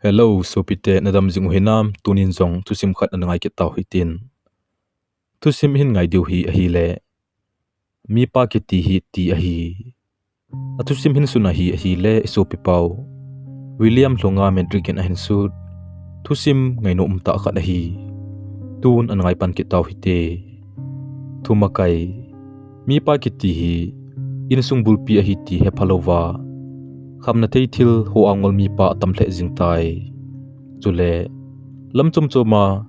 Hello, so pite nadam jing uhinam tunin zong tusim khat na ngai kitau hitin. Tusim hin ngai diu hi ahi le. Mipa Kiti hi ti ahi. Atusim hin suna hi ahi le iso pipau. William Lhonga Madrid gen ahin sud. Tusim ngai no umta khat ahi. Tun an ngai pan kitau hite. Tumakai. Mipa Kiti hi Insung bulpi ahi ti he phalova. Khamna tei thil ho angol mipa tamhle jingtai chule lamchum choma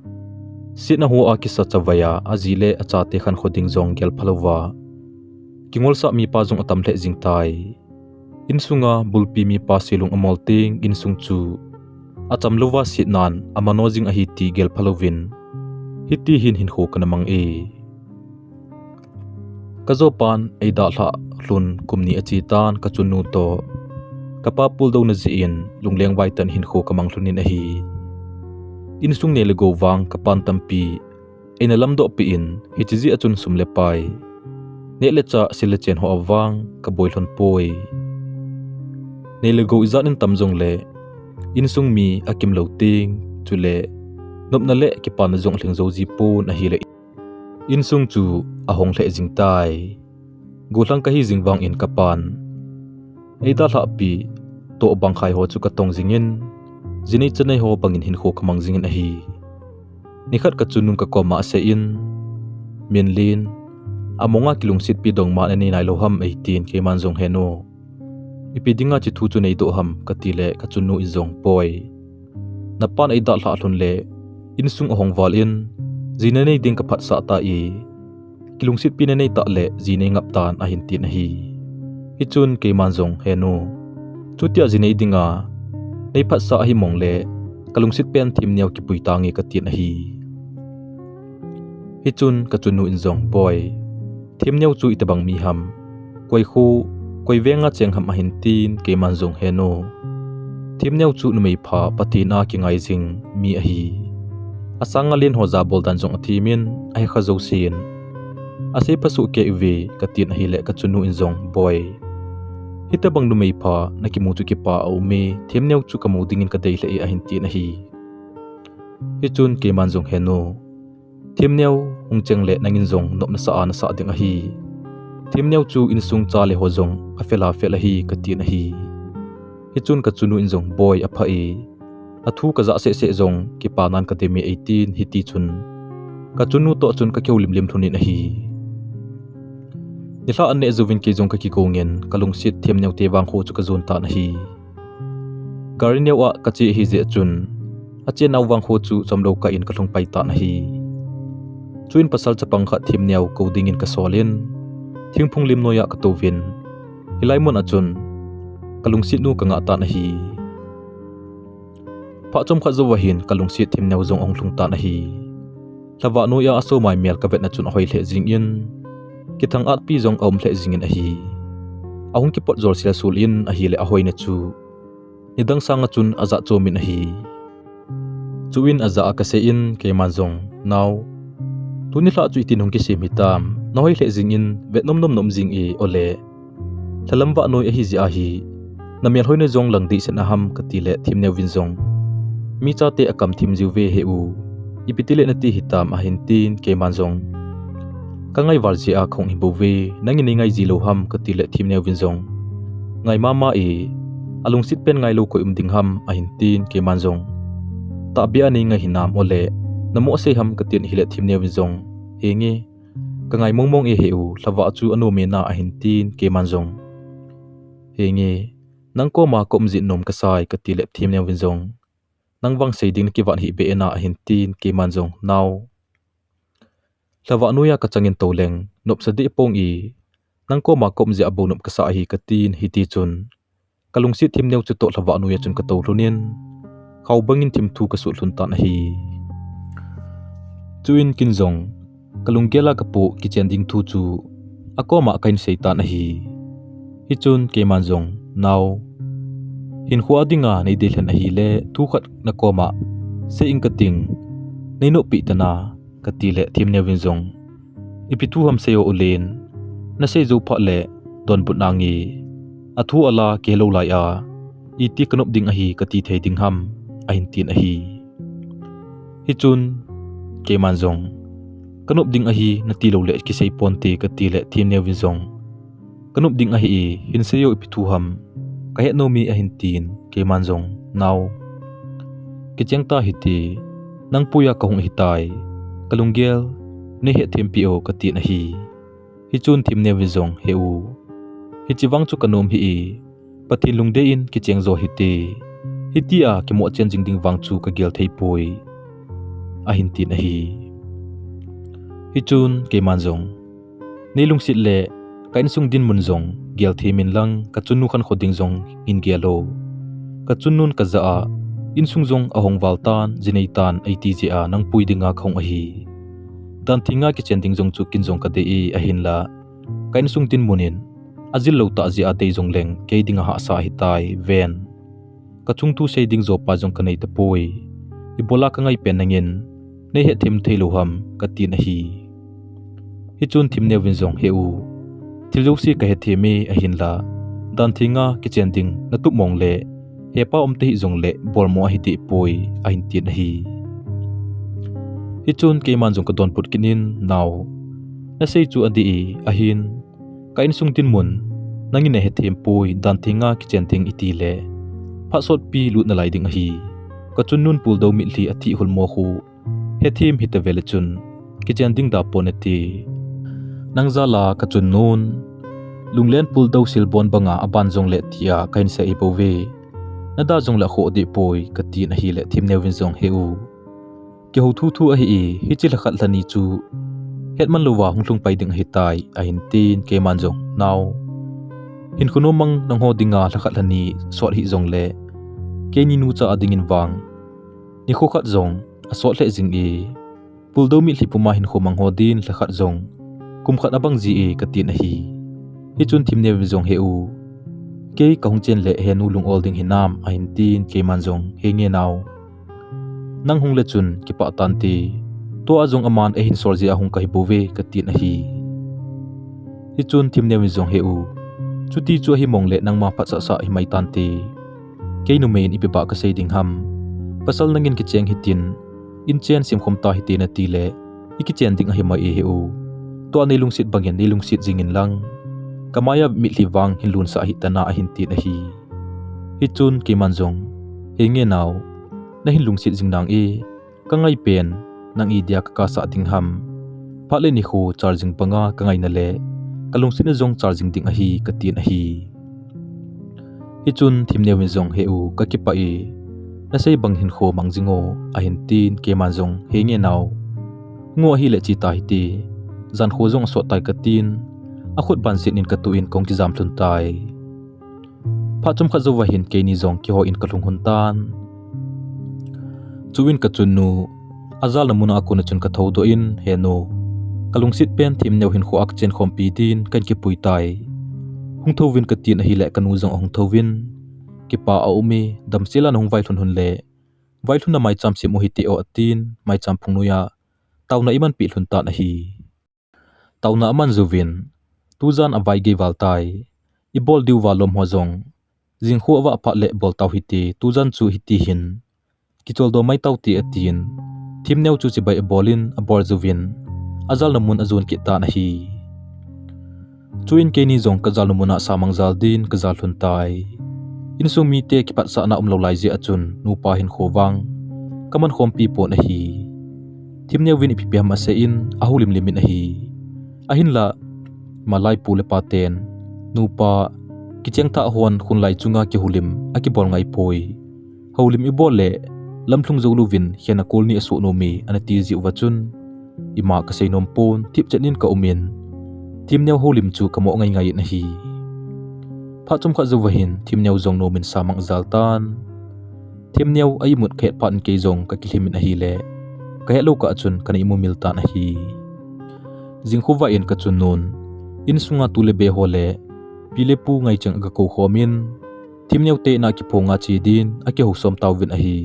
sitna ho akisa chawaya azile achate khan khoding jong gel phalowa kingol sa mipa jong atamhle jingtai insunga bulpi mipa silung amolting insung chu achamlova sitnan amanojing ahi ti gel phalovin hiti hin ho kanamang e kazopan eida hla hlun kumni achitan kachunu to kapapul daw na ziin lungleng waitan hinko kamang lunin ahi insung ne lego wang kapan tampi ina lamdo piin hitizi achun sumlepai ne lecha silechen ho awang kaboy hlon poi ne lego izan tamjong le insung mi akim loting chule nopna le kipan jong hling zoji po na hi le insung chu ahong le jingtai gulang ka hi jingwang in kapan eida hla pi to bangkhai ho chu ka tong jingin jini chanai ho bangin hin kho khamang jingin ahi nikhat ka chunung ka koma se in minlin amonga kilungsit pi dong ma ani nai loham 18 ke manjong heno ipidinga chi thu chu nei do ham katile ka chunu izong poi napan eida hla hlun le insung ahong wal in jina nei ding ka phat sa ta i kilungsit pi nei ta le jine ngap tan a hin tin hi hichun ke manjong heno chutia jinei dinga nei phat sa hi mong le kalungsit pen thim niaw ki puitangi ka tin hi hichun ka chunu injong boy thim niaw chu itabang mi ham koi khu koi wenga cheng ham ahin tin ke manjong heno thim niaw chu numei pha patina ki ngai jing mi ahi asanga len hoza boldan jong athimin ai khazo sin ase pasu ke ve ka tin hi le ka chunu injong boy hita bang numei pha nakimutu ki pa au me themneu chu kamu dingin ka dei le a hin ti na hi hichun ke manjong heno themneu hungcheng le nangin jong nop na sa ding a hi themneu chu insung cha le ho jong a fela hi ka ti na hi hichun ka chunu in jong boy a pha e athu ka za se jong ki pa nan ka te me 18 hiti chun ka chunu to chun ka kheu lim thunin a hi nila anne zuvin ki jong ka ki kongen kalungsit themneu te wang kho chu ka zon ta na hi garnewa ka chi hi je chun ache naw wang kho chu chamlo ka in ka thlong pai ta na hi chuin pasal chapang kha themneu ko dingin ka solin thingphung lim noya ka to vin hilai mon achun kalungsit nu ka nga ta na hi pha chom kha zowahin kalungsit themneu jong ong thlung ta na hi lawa noya aso mai mel ka vet na chun hoi le jing in kithang at pi jong om hle jingin ahi ahung ki pot zor sila sul in ahi le ahoi na chu nidang sanga chun aza chomin ahi chuin aza ka se in ke manjong naw tuni hla chu itin hong ki sim hitam noi hle jingin vetnom nom jing e ole thalamba noi ahi ji ahi namel hoina jong langdi sen aham katile thimne win jong mi cha te akam thim jiu ve he u ipitile na ti hitam ahin tin ke manjong kangai warji a khong hi bove nangin ngai jilo ham katile thimne winjong ngai mama e alungsit pen ngai lo ko umding ham a hintin ke manjong ta bia ni ngai hinam ole namo se ham katin hile thimne winjong henge kangai mongmong e heu hlawa chu anu me na a hintin ke manjong henge nangko ma kom ji nom kasai katile thimne winjong nangwang seiding ki wan hi be na a hintin ke manjong naw lawa nuya ka changin toleng nop sadi pong i nangko ma kom je abo nop ka sa hi katin hiti chun kalungsi thimneu chu to lawa nuya chun ka to lunin khau bangin thim thu ka su hlun tan hi chuin kinjong kalunggela ka pu kitchen ding thu chu akoma kain seitan hi hi chun ke manjong naw hin khwa dinga nei de hlen hi le thu khat na koma se ing kating nei no pi tana katile thimne winjong ipitu ham seyo ulen na se zo pha le don bunangi athu ala kelo lai a iti kanop ding a hi kati thei ding ham ahintin ahi hi chun ke manzong kanup ding ahi na ti lo le ki sei ponte ka ti le thim ne winzong kanup ding ahi hin seyo ipithuham ka he no mi ahintin ke manzong naw ke chengta hiti nang puya ka hung hitai kalunggel ne he thempio ka ti na hi chun thim ne winzong heu hi chiwang chu kanom hi pathin lungde in ki chengzo hiti a ki mo chen jing ding wang chu ka gel thei poi ahintin ahi hi chun ke manzong neilung sit le kain sung din munzong gel themin lang ka chunu khan khoding zong in gelo ka chunun ka za a insung zong ahong waltan jineitan aiti a nang puidinga khong ahi dan thinga ki chending zong chu kin zong ka dei ahin la kain sung din munin azil lo ta ji a dei zong leng ke dinga ha sa hitai ven ka chung tu sei ding zo pa zong ka nei ta poi ibola ka ngai pen nangin nei he thim theilo ham ka tin ahi hi chun thim ne win zong heu thiljosi ka he themi ahin la dan thinga ki chending na tu mong le hepa omte hi zong le bolmo hi ti poi ahin tin ahi hi chun ke man zong ka don put kinin naw na sei chu adi ahin kain sung tin mun nangin he them poi dan thinga ki chending iti le pha sot pi lut na lai ding ahi ka chun nun pul do mi li athi hulmo khu he thim hi ta vele chun ki chending da poneti nangzala ka chun nun lunglen pul do silbon banga aban zong le tia kain se ipowe nada zong la kho di poi ka ti na hi le thim ne win zong heu ki ho thu thu a hi chi la khat lani chu hetman lowa hunglung pai ding hi tai a hin tin ke man zong naw hin khuno mang nang ho dinga la khat lani sot hi zong le ke ni nu cha ading in wang ni kho khat zong a sot le jing e pul do mi hlipuma hin kho mang ho din la khat zong kum khat abang ji e ka ti na hi chun thim ne win zong heu ke ka hung chen le he nu lung ol ding hinam a hin tin ke man zong he nge naw nang hung le chun ki pa tan ti to azong aman e hin sorji a hung ka hi bove ka ti na hi chun thim ne win zong heu chuti chu hi mong le nang ma pha sa hi mai tan ti ke nu main ipi ba ka sei ding ham pasal nangin ki cheng hitin in chen sim khom ta hi ti na ti le iki chen ding a hi mai e heu to ani lung sit bangin ni lung sit jingin lang kamaya mi hliwang hin lun sa hi tana a hin ti na hi chun ke manjong he nge naw na hin lung sit jingnang e ka ngai pen nang i dia ka sa ding ham pha le ni khu charging panga ka ngai na le kalung sin zong charging ding a hi ka ti na hi chun thim ne win zong heu ka ki pa e na sei bang hin kho mangjingo a hin tin ke manjong he nge naw ngo hi le chi ta hi ti zan kho zong so tai ka tin a khut ban sin in ka tu in kong ki jam thun tai pha chum kha zo wa hin ke ni zong ki ho in ka lung hun tan chuin ka chun nu azal namuna ko na chun ka tho do in he no kalung sit pen thim neu hin kho ak chen khom pi tin kan ki pui tai hung tho win ka tin a hi le kanu zong hung tho win ki pa a umi dam sila na hung vai thun hun le vai thun na mai cham si mo hi ti o atin mai cham phung nuya taw na iman pi thun ta na hi taw na aman zuwin tuzan avai ge waltai i bol diu walom ho zong jing khu awa pha le bol taw hi ti tuzan chu hi ti hin ki chol do mai taw ti atin thim neu chu chi bai bolin a bor zuwin azal namun azun ki ta na hi chuin ke ni zong ka zal numuna samang zal din ka zal thun tai insung mi te ki pat sa na umlo lai je achun nu pa hin khowang kaman khom pi po na hi thim neu win ipi pem ase in ahulim limin a hi ahin la malai pule paten nu pa ki cheng tha hon khun lai chunga ki hulim aki bol ngai poi holim i bol le lamthlung zo luvin hiana kolni asu no mi ana ti ji wachun ima ka sei nom pon tip chanin ka umin tim neu holim chu kamo ngai ngai na hi pha chum kha zo wahin tim neu zong no min samang zaltan tim neu ai mut khet pan ke zong ka kilhimin a hi le ka helo ka chun kan imu milta na hi jingkhuwa in ka chun nun in sunga tule be hole pile pu ngai chang ga ko khomin tim neu te na ki ponga chi din a ke hosom tawin a hi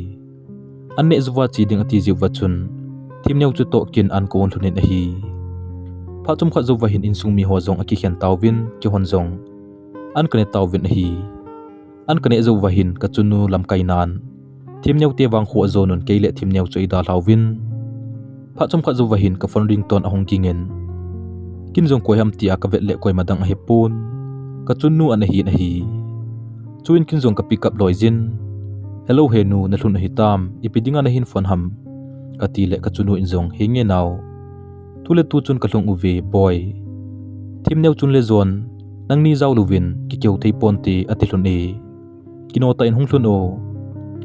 anne zuwa chi ding ati ji wachun tim neu chu to kin an ko thunin a hi pha chum kha zo wahin insung mi ho zong aki khian tawin ki hon zong an kane tawin hi an kane zo wahin ka chunu lam kainan Thim nhau tia wang khuwa zo nun keile thim nhau choi da lawin pha chom kha zo wahin ka phone ring ton ahong kingen kin jong koi ham tia ka vet le koi madang a hepun ka chun nu an hi chuin kin jong ka pick up loizin hello he nu na hlun hi tam ipidinga na hin phone ham ka ti le ka chunu in jong he nge naw tule tu chun ka hlung uve boy thim new chun le zon nang ni zaw luwin ki keu thei pon ti ati hlun e kino ta in hung hlun o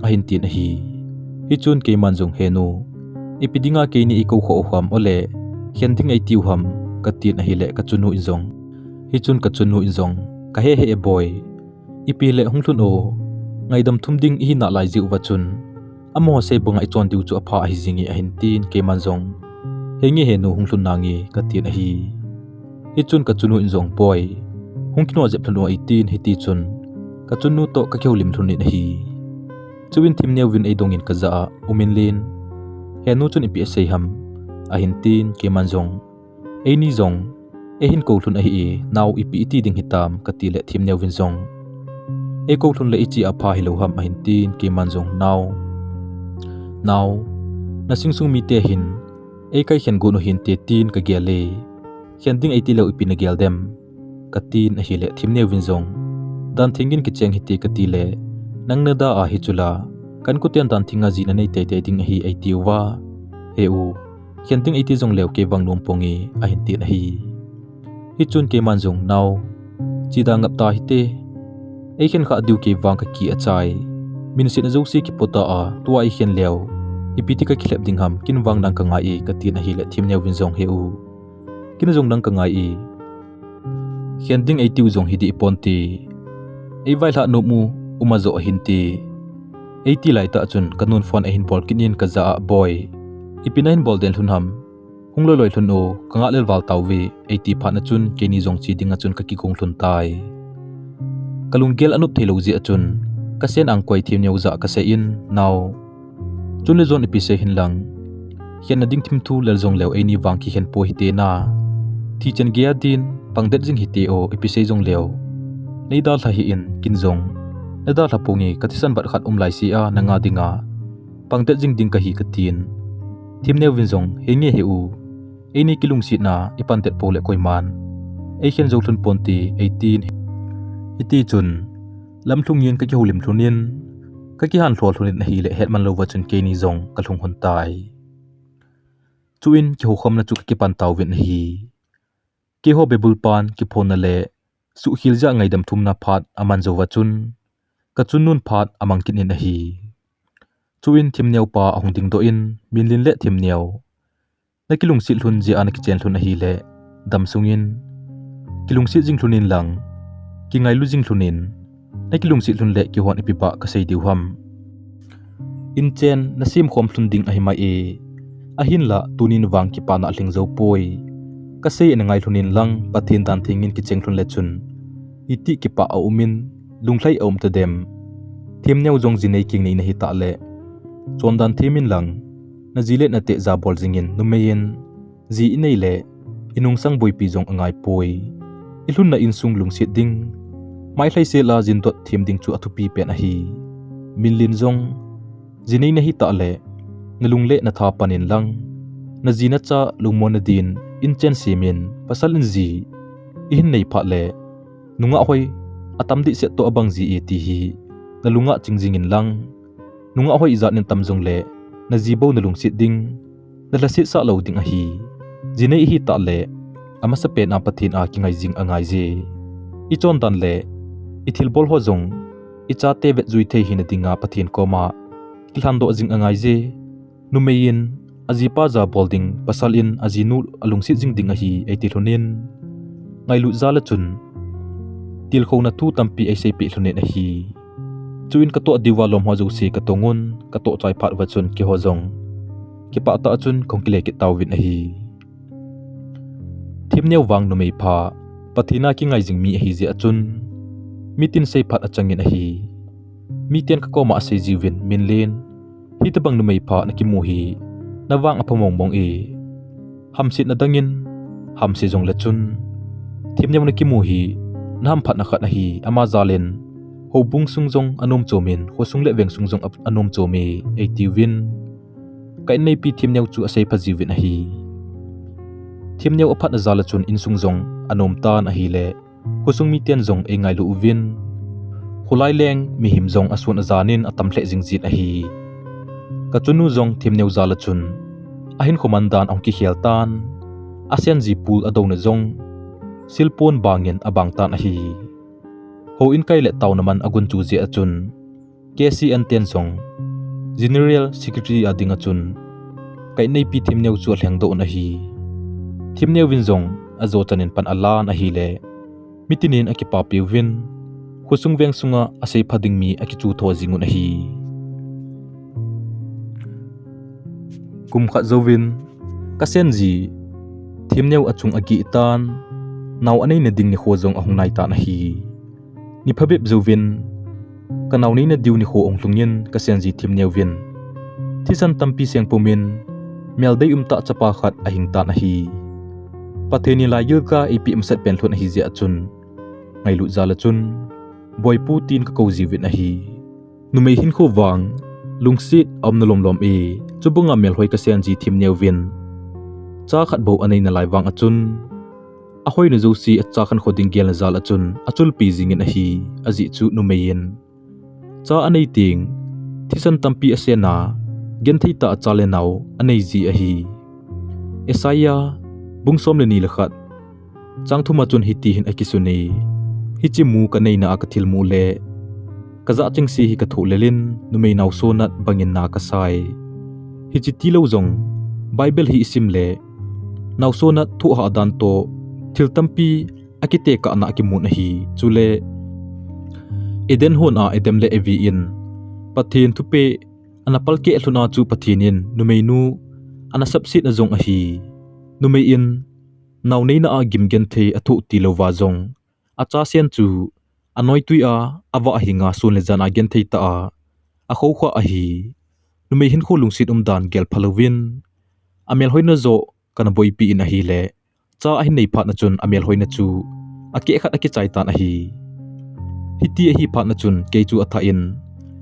a hin tin hi chun ke man jong he nu ipidinga ke ni iko kho hwam ole hian ding ai tiu ham ka tin hi le ka chunu in jong hi chun ka chunu in jong ka he he boy ipi le hung hlun o ngai dam thum ding hi na lai jiu wa chun amo se bunga I chon diu chu apha hi zingi a hin tin ke man jong hengi he nu hung hlun nangi ka tin hi chun ka chunu in jong boy hung kino jep thlu 18 hi ti chun ka chunu to ka kheu lim thun ni hi chuwin thim neu win ei dongin ka za umin lin he nu chun ipi sei ham a hin tin ke man jong ei ni jong e hin ko thun a hi naw ipi ti ding hitam ka ti le thim neu win jong e ko thun le ichi apha hi lo ham a hin tin ke man jong naw na singsung mi te hin e kai hian gu no hin te tin ka gele hian ding ei ti lo ipi na gel dem ka tin a hi le thim neu win jong dan thingin ki cheng hi ti ka ti le nang na da a hi chula kan ku tian dan thinga ji na nei te te ding hi ei tiwa he u hian ding ei ti jong lew ke wang nom pongi a hin tin hi chun ke man jong naw chi da ngap ta hi te ei khen kha diu ke wang ka ki a chai min sin zo si ki pota a tua I khen lew ipiti ka khlep ding ham kin wang dang ka ngai e ka tin a hi le thim neu win jong he u kin jong dang ka ngai e hian ding ei tiu jong hi di ponti ei vai la no mu uma zo hin ti ei ti lai ta chun kanun phone a hin bol kinin ka za boy ipina hin bol den thun ham hung loi thun o kanga lel wal tawwi ei ti pha na chun ke ni jong chi dinga chun ka ki kong thun tai kalung gel anup thelo ji achun ka sen ang koi thim neu za ka se in naw chun le zon ipi se hin lang hian na ding thim thu lel jong lew ei ni wang ki hen po hi te na thi chen gia din pangdet jing hi te o ipi se jong lew nei dal tha hi in kin jong na da tha pungi ka thisan bat khat lai si a na nga dinga pangdet jing ding ka hi ka tin thim neu win jong he nge he u ei ni kilung si na ipan tet po le koi man ei hian zo thun ponti 18 iti chun lam thung yin ka ki holim thunin ka ki han thlol thunin hi le het man lo wa chun ke ni jong ka thung hon tai chuin ki ho khom na chu ki pan taw win hi ke ho bebul pan ki phon na le su hil ja ngai dam thum na phat aman zo wa chun ka chun nun phat amang kin in hi chuin thim neu pa ahung ding do in min lin le thim neu na kilung sil thun ji an ki chen thun hi le dam sungin kilung sil jing thunin lang ki ngai lu jing thunin na kilung sil thun le ki hon ipipa ka sei diu ham in chen na sim khom thun ding a hi mai e a hin la tunin wang ki pa na hling zo poi ka sei en ngai thunin lang pathin dan thingin ki cheng thun le chun iti ki pa a umin lunglai om ta dem thim neu jong jinei king nei na hi ta le chon dan themin lang na jile na te za bol jingin numein ji inei le inung sang boi pi jong angai poi ilhun na insung lungsit ding mai thlai se la jin dot thim ding chu athupi pen a hi minlin jong jinei na hi ta le ngalung le na tha panin lang na jina cha lungmon na din in chen simin pasal in ji in nei pha le nunga hoi atam di se to abang ji e ti hi na lunga chingjingin lang nunga hoi izat nin tam jong le na jibo na lungsit ding na la sit sa lo ding a hi jinei hi ta le ama sa pe na pathin a ki ngai jing angai je I chon dan le ithil bol ho jong I cha te vet zui the hin dinga pathin koma kilhan do jing angai je numein ajipa za bolding pasalin ajinu alungsit jing ding a hi eti thonin ngai lu za la chun til khona thu tampi ai sei pi thlonen a hi chuin ka to diwalom ho jo se ka tongun ka to chai phat wa chun ki ho jong ki pa ta chun khongkile ki tawin a hi thim neu wang no mei pha pathina ki ngai jing mi a hi je achun mitin sei phat achangin a hi mi ten ka koma sei jiwin minlen hi tabang no mei pha na ki mu hi na wang apamong mong e hamsit na dangin hamse jong la chun thim neu na ki mu hi nam phat na khat na hi ama zalen ho bung sung jong anom chomin ho sung le veng sung jong anom chomi eitivin kai nei pi thim neu chu asei phajivin a hi thim neu aphat na zala chun insung jong anom tan a hi le ho sung mi tian jong e ngai lu vin hulai leng mi him jong asun azanin atam hle jingjit a hi ka chunu jong thim neu zala chun ahin khomandan ong ki khial tan asian ji pul adona jong silpon bangin abang tan a hi ho in kai le taw naman agun chu je achun kc an ten song general secretary adinga chun kai nei pi thim neu chu thleng do na hi thim neu win jong azo chanin pan alan a hi le mitinin akipa piwin khusung veng sunga asei phading mi akichu tho jingun a hi kum kha zovin kasen ji thim neu achung agi tan naw anei na ding ni khojong ahung nai ta na hi ni phabep zovin kanaw ni na diu ni kho ong tlungin kasen ji thim neu vin thisan tampi seng pumin meldei umta chapa khat ahing ta na hi patheni la yilka api amsat pen thon hi je achun ngailu zala chun boy putin ka ko jiwin a hi numei hin kho wang lungsit amnalom lom e chubunga mel hoi ka sen ji thim neu vin cha khat bo anei na lai wang achun a hoi na josi a cha khan khoding gel na zal achun achul pi jingin a hi aji chu numein cha anei ting thisan tampi asena gen theita achale naw anei ji a hi esaya bungsom le ni lakhat changthuma chun hiti hin akisuni hichimu ka nei na akathil mu le kaza chingsi hi ka thulelin numei naw sonat bangin na ka sai hichiti lo jong bible hi isim le naw sonat thu ha dan to thil tampi akite ka na ki mun hi chule eden hon a edem le evi in pathin thupe anapal ke hluna chu pathinin numei nu ana subsit na jong a hi numei in naw nei na a gimgen the athu ti lo wa jong acha sen chu anoi tui a awa hinga sun le jana gen theita a akho kha a hi numei hin kho lungsit dan gel phalowin amel hoina zo kana boi pi in a hi le cha a hin nei phat na chun amel hoina chu ake khat ake chai tan a hi hiti a hi phat na chun ke chu atha in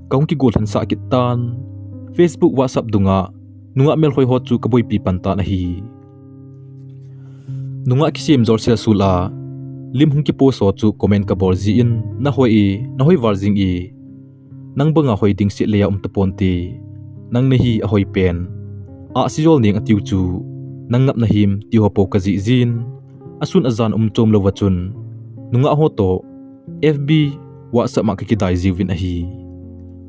kaung ki gol han sa ki tan facebook whatsapp dunga nunga mel hoi hot chu ka boi pi pan tan a hi nunga kisim jor sia sula lim hung ki po so chu comment ka bor ji in na hoi warjing i nang banga hoi ding si leya taponti nang ne hi a hoi pen a sijol ning atiu chu nang ngap na him ti ho po ka ji jin asun azan chom lo wachun nunga ho to fb whatsapp ma ka ki dai jiwin a hi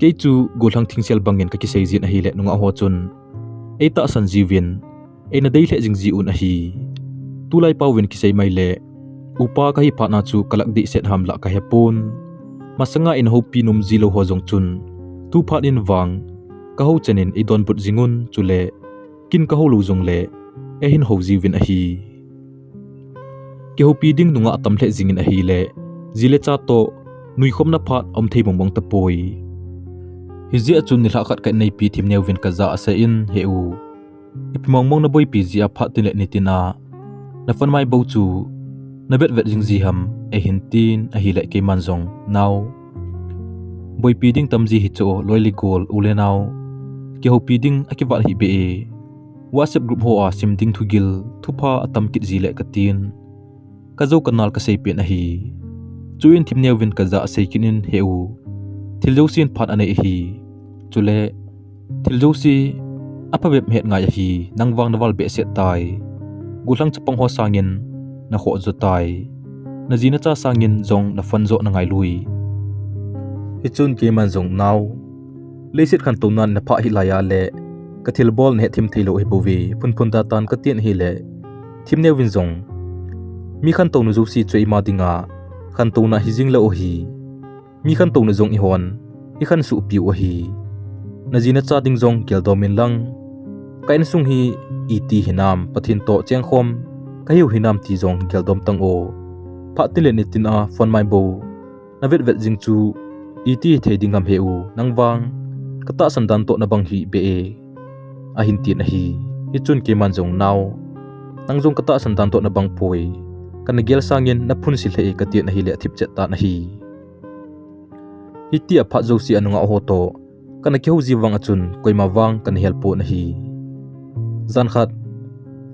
ke chu golang thingsel bangin ka ki sei jin a hi le nunga ho chun eita san jiwin eina dei le jing ji un a hi tulai pawin ki sei mai le upa ka hi phana chu kalak di set ham la ka hepun masanga in ho pinum zilo ho jong chun tu phat in wang ka ho chenin e don put jingun chule kin ka ho lu jong le e hin ho jiwin a hi ke ho pi ding nunga atam hle jingin a hi le zile cha to nui khom na phat om thei bongbong ta poi hi ji achun ni khat ka nei pi thim neu vin ka za asa in heu ipmong mong na boi pi ji a phat ti le nitina na fan mai bo chu na bet vet jing ji ham e hin tin a hi le ke manjong naw boi pi ding tam ji hi cho loili gol ule naw ke ho pi ding akiwal hi be e whatsapp group ho a sim ding thugil thupa atam kit ji le katin kazo kanal ka sei pen a hi chuin thim neu vin ka za sei kinin heu thiljo sin phat ane hi chule thiljo si apa bep het ngai hi nangwang nawal be se tai gulang chapang ho sangin na kho zo tai na jina cha sangin jong na fan zo na ngai lui hi chun ke man jong naw lesit khan to nan na pha hi laya le kathil bol ne thim thilo hi bowi phun da tan ka tien hi le thim ne win jong mi khan to nu zo si chei ma dinga khan to na hi jing la o hi mi khan to na jong i hon i khan su pi o hi na jina cha ding jong kel do min lang kain sung hi iti hinam pathin to cheng khom kahiu hinam ti jong gel dom tang o pha tile ni tin a phone mai bo na vet jing chu iti theding am heu nangwang kata sandan to na bang hi be e a hin ti na hi hi chun ke man jong naw nang jong kata sandan to na bang poi kan gel sangin na phun sil he ka ti na hi le thip chet ta na hi Hiti aphat zo si anunga Akhoh to kana ki ho jiwang achun koima wang kan helpo na hi zan khat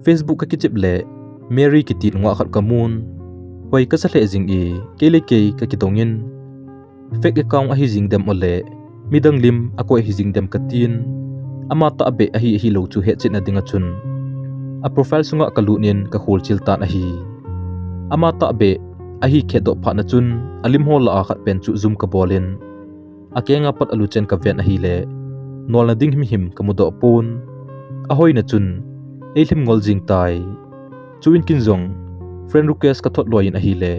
Facebook ka kichip le Mary Kiti ngwa khat kamun hoi ka sale jing e kele ke ka kitongin fake account a hi jing dem ole midang lim akoi hi jing dem katin ama ta be a hi lo chu he chin adinga chun a profile sunga kalunin ka khol chil ta na hi ama ta be a hi khedo pha na chun alim hol a khat pen chu zoom ka bolin akenga pat alu chen ka ven a hi le nol na ding him kamudo pon a hoi na chun ei hlim ngol jing tai chuin kin zong friend request ka thot loin a hi le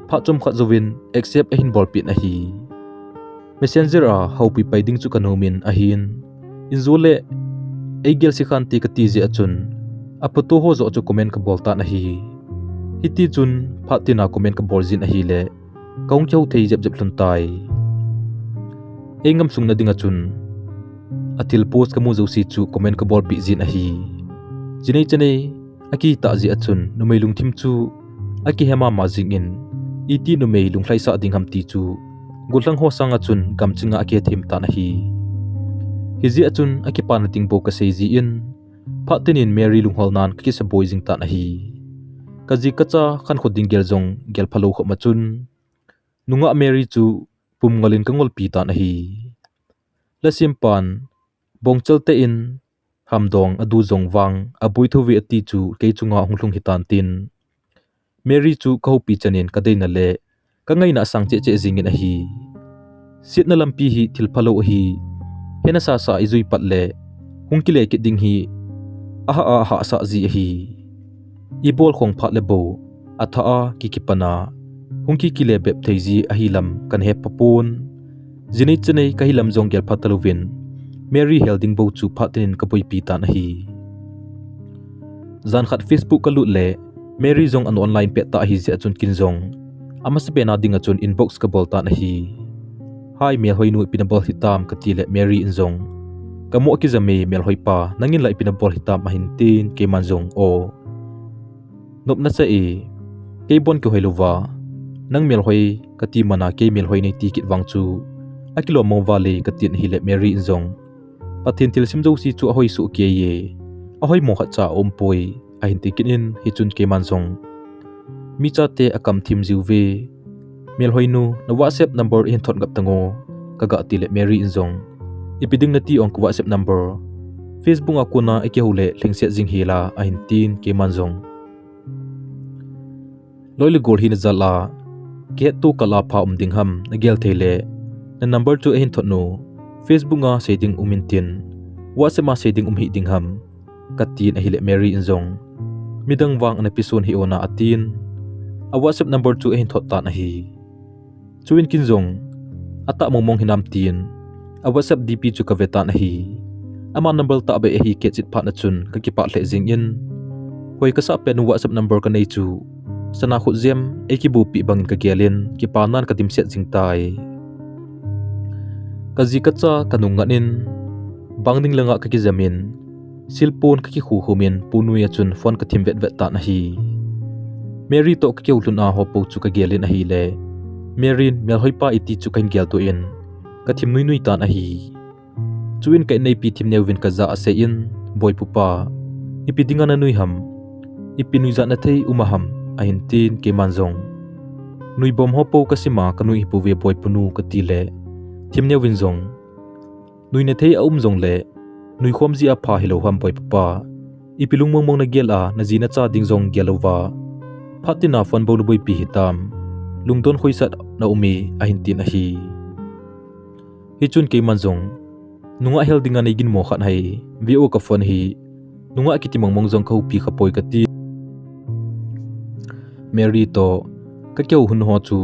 pha chom khat zowin accept a hin bol pit a hi messenger a hopi paiding chu kanomin a hin inzole ei gel si khan ti ka ti je achun a photo ho zo chu comment ka bolta na hi hiti chun pha tina comment ka bol jin a hi le kaung chau thei jep hlun tai engam sung na dinga chun atil post ka mu zo si chu comment ka bol pi jin a hi jinei chanei aki ta ji achun numei lung thim chu aki hema ma jing in iti numei lung thlai sa ding ham ti chu gulang ho sanga chun gam chinga ake thim ta na hi hizi achun aki pan ting bo ka sei ji in pha tinin Mary lung hol nan ki sa boy jing ta na hi kaji kacha khan khoding gel jong gel phalo kho ma chun nunga Mary chu pum ngalin kangol pi ta na hi la simpan bongchal te in hamdong adu zong wang abui thu wi ati chu ke chunga hunglung hitan tin Mary chu ko pi chanin ka deina le ka ngai na sang che che jingin a hi sit na lampi hi thil phalo hi hena sa sa izui pat le hungkile ki ding hi a ha sa ji hi i bol khong phat le bo atha a ki kipana hungki kile bep theiji a hi lam kan he papun jinei chenei ka hi lam jong gel phatalovin Mary helding bo chu phatin ka poi pi ta na hi zan khat Facebook ka lut le Mary jong an online pe ta hi je achun kin jong ama se pena ding achun inbox ka bol ta na hi hai mel hoinu pinabol hitam ka ti le Mary in jong kamo ki zame mel hoi pa nangin lai pinabol hitam ma hintin ke man jong o nop na sa e ke bon ko helova nang mel hoi ka ti mana ke mel hoi nei ti kit wang chu akilo mo vale ka tin hi le Mary in jong pathin til sim jo si chu hoi su ke ye ahoi mo kha cha ompoi a hin ti kin in hi chun ke man jong mi cha te akam thim jiwe mel hoinu na WhatsApp number in thot gap tango kaga ti le Mary in jong ipiding na ti ong ko WhatsApp number Facebook akuna eke hule lengse jing hela a hin tin ke man jong loile gol hin zala ke tu kala pha ding ham na gel thele na number 2 hin thot no Facebook nga setting umintin WhatsApp ma setting hi ding ham katin a hile Mary in jong midang wang an episode hi ona atin a WhatsApp number 2 hin thot ta na hi chuin kin jong ata mong hinam tin a WhatsApp DP chu ka veta na hi ama number ta be hi ke chit pha na chun ka ki pa hle jing in hoi ka sa pe nu WhatsApp number ka nei chu sana khu jem eki bu pi bangin ka gelin ki pa nan ka tim set jing tai kaji kacha kanung nganin bangding langa ka ki jamin silpon ka ki khu humin punuya chun phone ka thim vet vet ta na hi Mary to ka keulun a hopo chu ka gelin a hi le Mary mel hoipa iti chu kan gel to in ka thim nui nui ta na hi chuin kai nei pi thim neuwin ka za ase in boy pupa ipidinga na nui ham ipinui za na thei umaham a hin tin ke manjong nui bom hopo ka sima ka nui pu ve boy punu ka ti le thim neuwin jong nui na thei a jong le nui khom ji a pha hilo ham boy pupa ipilung mong na gel a na ji na cha ding jong gelova phatina phone bo boi pi hitam lungdon khoisat na umi a hin tin a hi hi chun ke manjong nunga heldinga nei gin mo khan hai vo ka phone hi nunga kiti mongmong jong khau pi khapoi ka ti Mary to ka kyau hun ho chu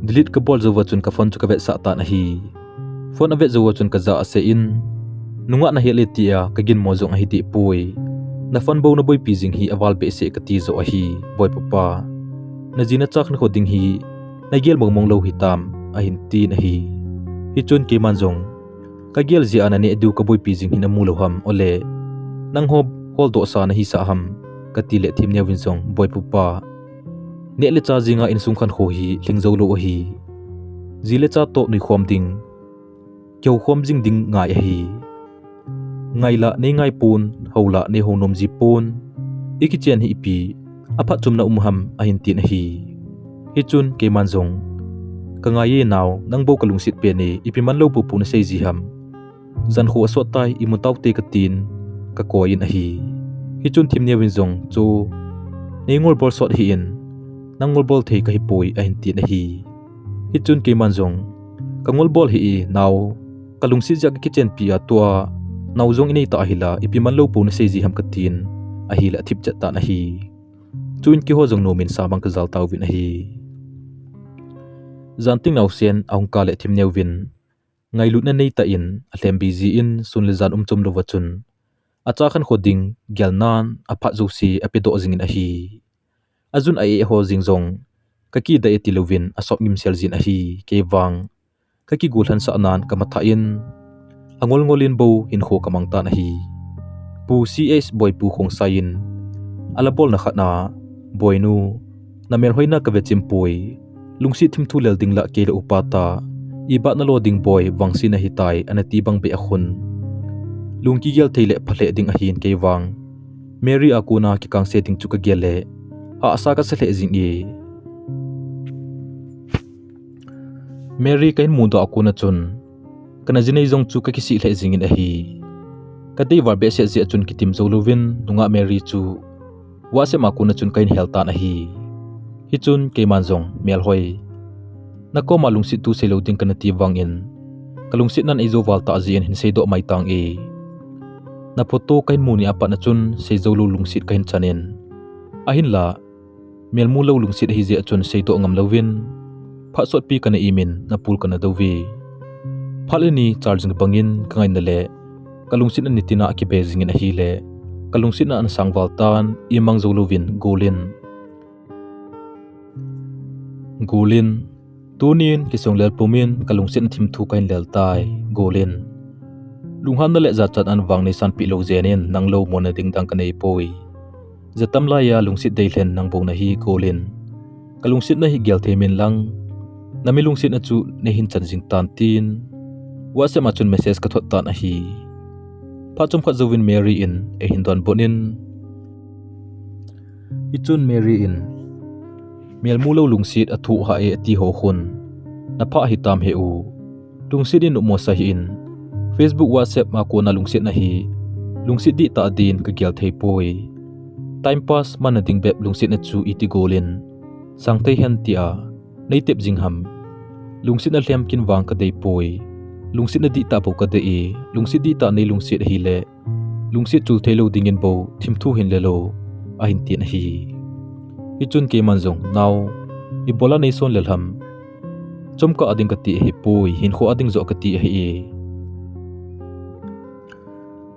delete ka bol zowa chun ka phone chu ka ve sa ta na hi phone ave zowa chun ka za ase in nunga na hele tia ka gin mo jong a hi ti pui na phone bo na boy pi jing hi awal be se ka ti zo a hi boy papa na jina chak na khoding hi na gel mongmong lo hi tam a hin ti na hi hi chun ke manjong ka gel ji anani edu ka boy pi jing hi na mu lo ham ole nang hob hol do sa na hi sa ham ka ti le thim ne win jong boy papa ne le cha jinga Insung khan kho hi lingzo lo hi zile cha to ni khom ding keu khom jing ding ngai hi ngai la ne ngai pun hola ne honom ji pun ikichen hi pi apha chumna umham ahin tin hi hichun ke manjong kangai naw nangbo kalung sit pe ni ipi man lo pu pu na sei ji ham zan kho so tai imutaw te ka tin ka ko in hi hichun thim ne win jong chu nengol bol sot hi in nangol bol thei ka hi poi ahin tin hi hichun ke manjong kangol bol hi naw kalung sit jak kitchen pi atwa nawjong inei ta hila ipi man lo pu na sei ji ham ka tin a hi la thip chat ta na hi chuin ki ho jong no min sa bang ka zal taw win hi zanting naw sen aung ka le thim neuwin ngai lut na nei ta in a hlem busy in sun le zan chum lo wachun acha khan khoding gelnan apha josi apedo jingin a hi azun a e ho jingjong kaki da etilovin asop ngim sel jin a hi ke wang kaki gulhan sa nan kamatha in angol ngolin bo hin kho kamang ta na hi pu cs boy pu khong sain alabol na khatna boynu namel hoina ka vechim poi lungsi thim thu lel ding la ke le upata iba na loading boy wangsi na hitai anati bang be akhun lungki gel theile phle ding a hin ke wang mary akuna ki kang setting chu ka gele a asa ka se le jing e mary kain mu do akuna chun kana jinei jong chu ka kisi le jing in a hi ka dei war be se je chun kitim zolovin nunga mary chu wa se makuna chun kain helta na hi hi chun ke manjong mel hoi nako malung si tu se loading kana ti wang in kalung sit nan ezo walta jian hin sei do mai tang e na photo kain mu ni apa na chun sei zo lu lung sit kain chanen ahin la mel mu lo lung sit hi je chun sei do ngam lovin pha sot pi kana imin na pul kana dovi phaleni charging bangin kangai na le kalung sit ani tina ki bezing in a hi le kalung sit na an sangwal tan imang zo lovin golin tunin kisong lel pumin kalung sit thim thu kain lel tai golin lunghan na le za chat an wang ni san pi lo zenin nanglo mona ding dang kanei poi zatam la ya lungsit deilen nang bo na hi golin kalung sit na hi gel themin lang nami lungsit na chu ne hin chan jing tan tin whatsapp ma chun message ka thot tan a hi phachum kha zowin mary in e hin don bonin ichun mary in mel mulo lungsit athu ha e ti ho khun na pha hi tam he u lungsit in mo sa hi in facebook whatsapp ma ko na lungsit na hi lungsit di ta din ka gel thei poi time pass man ding beb lungsit na chu iti golin sangtai hen tia nei tep jingham lungsit na hlem kin wang ka dei poi lungsit na di ta bo ka dei lungsit di ta nei lungsit hi le lungsit chul thelo dingin bo thim thu hin le lo a hin ti na hi ichun ke manjong naw ibola nei son lelham chomka ading kati hi poi hin kho ading zo kati hi e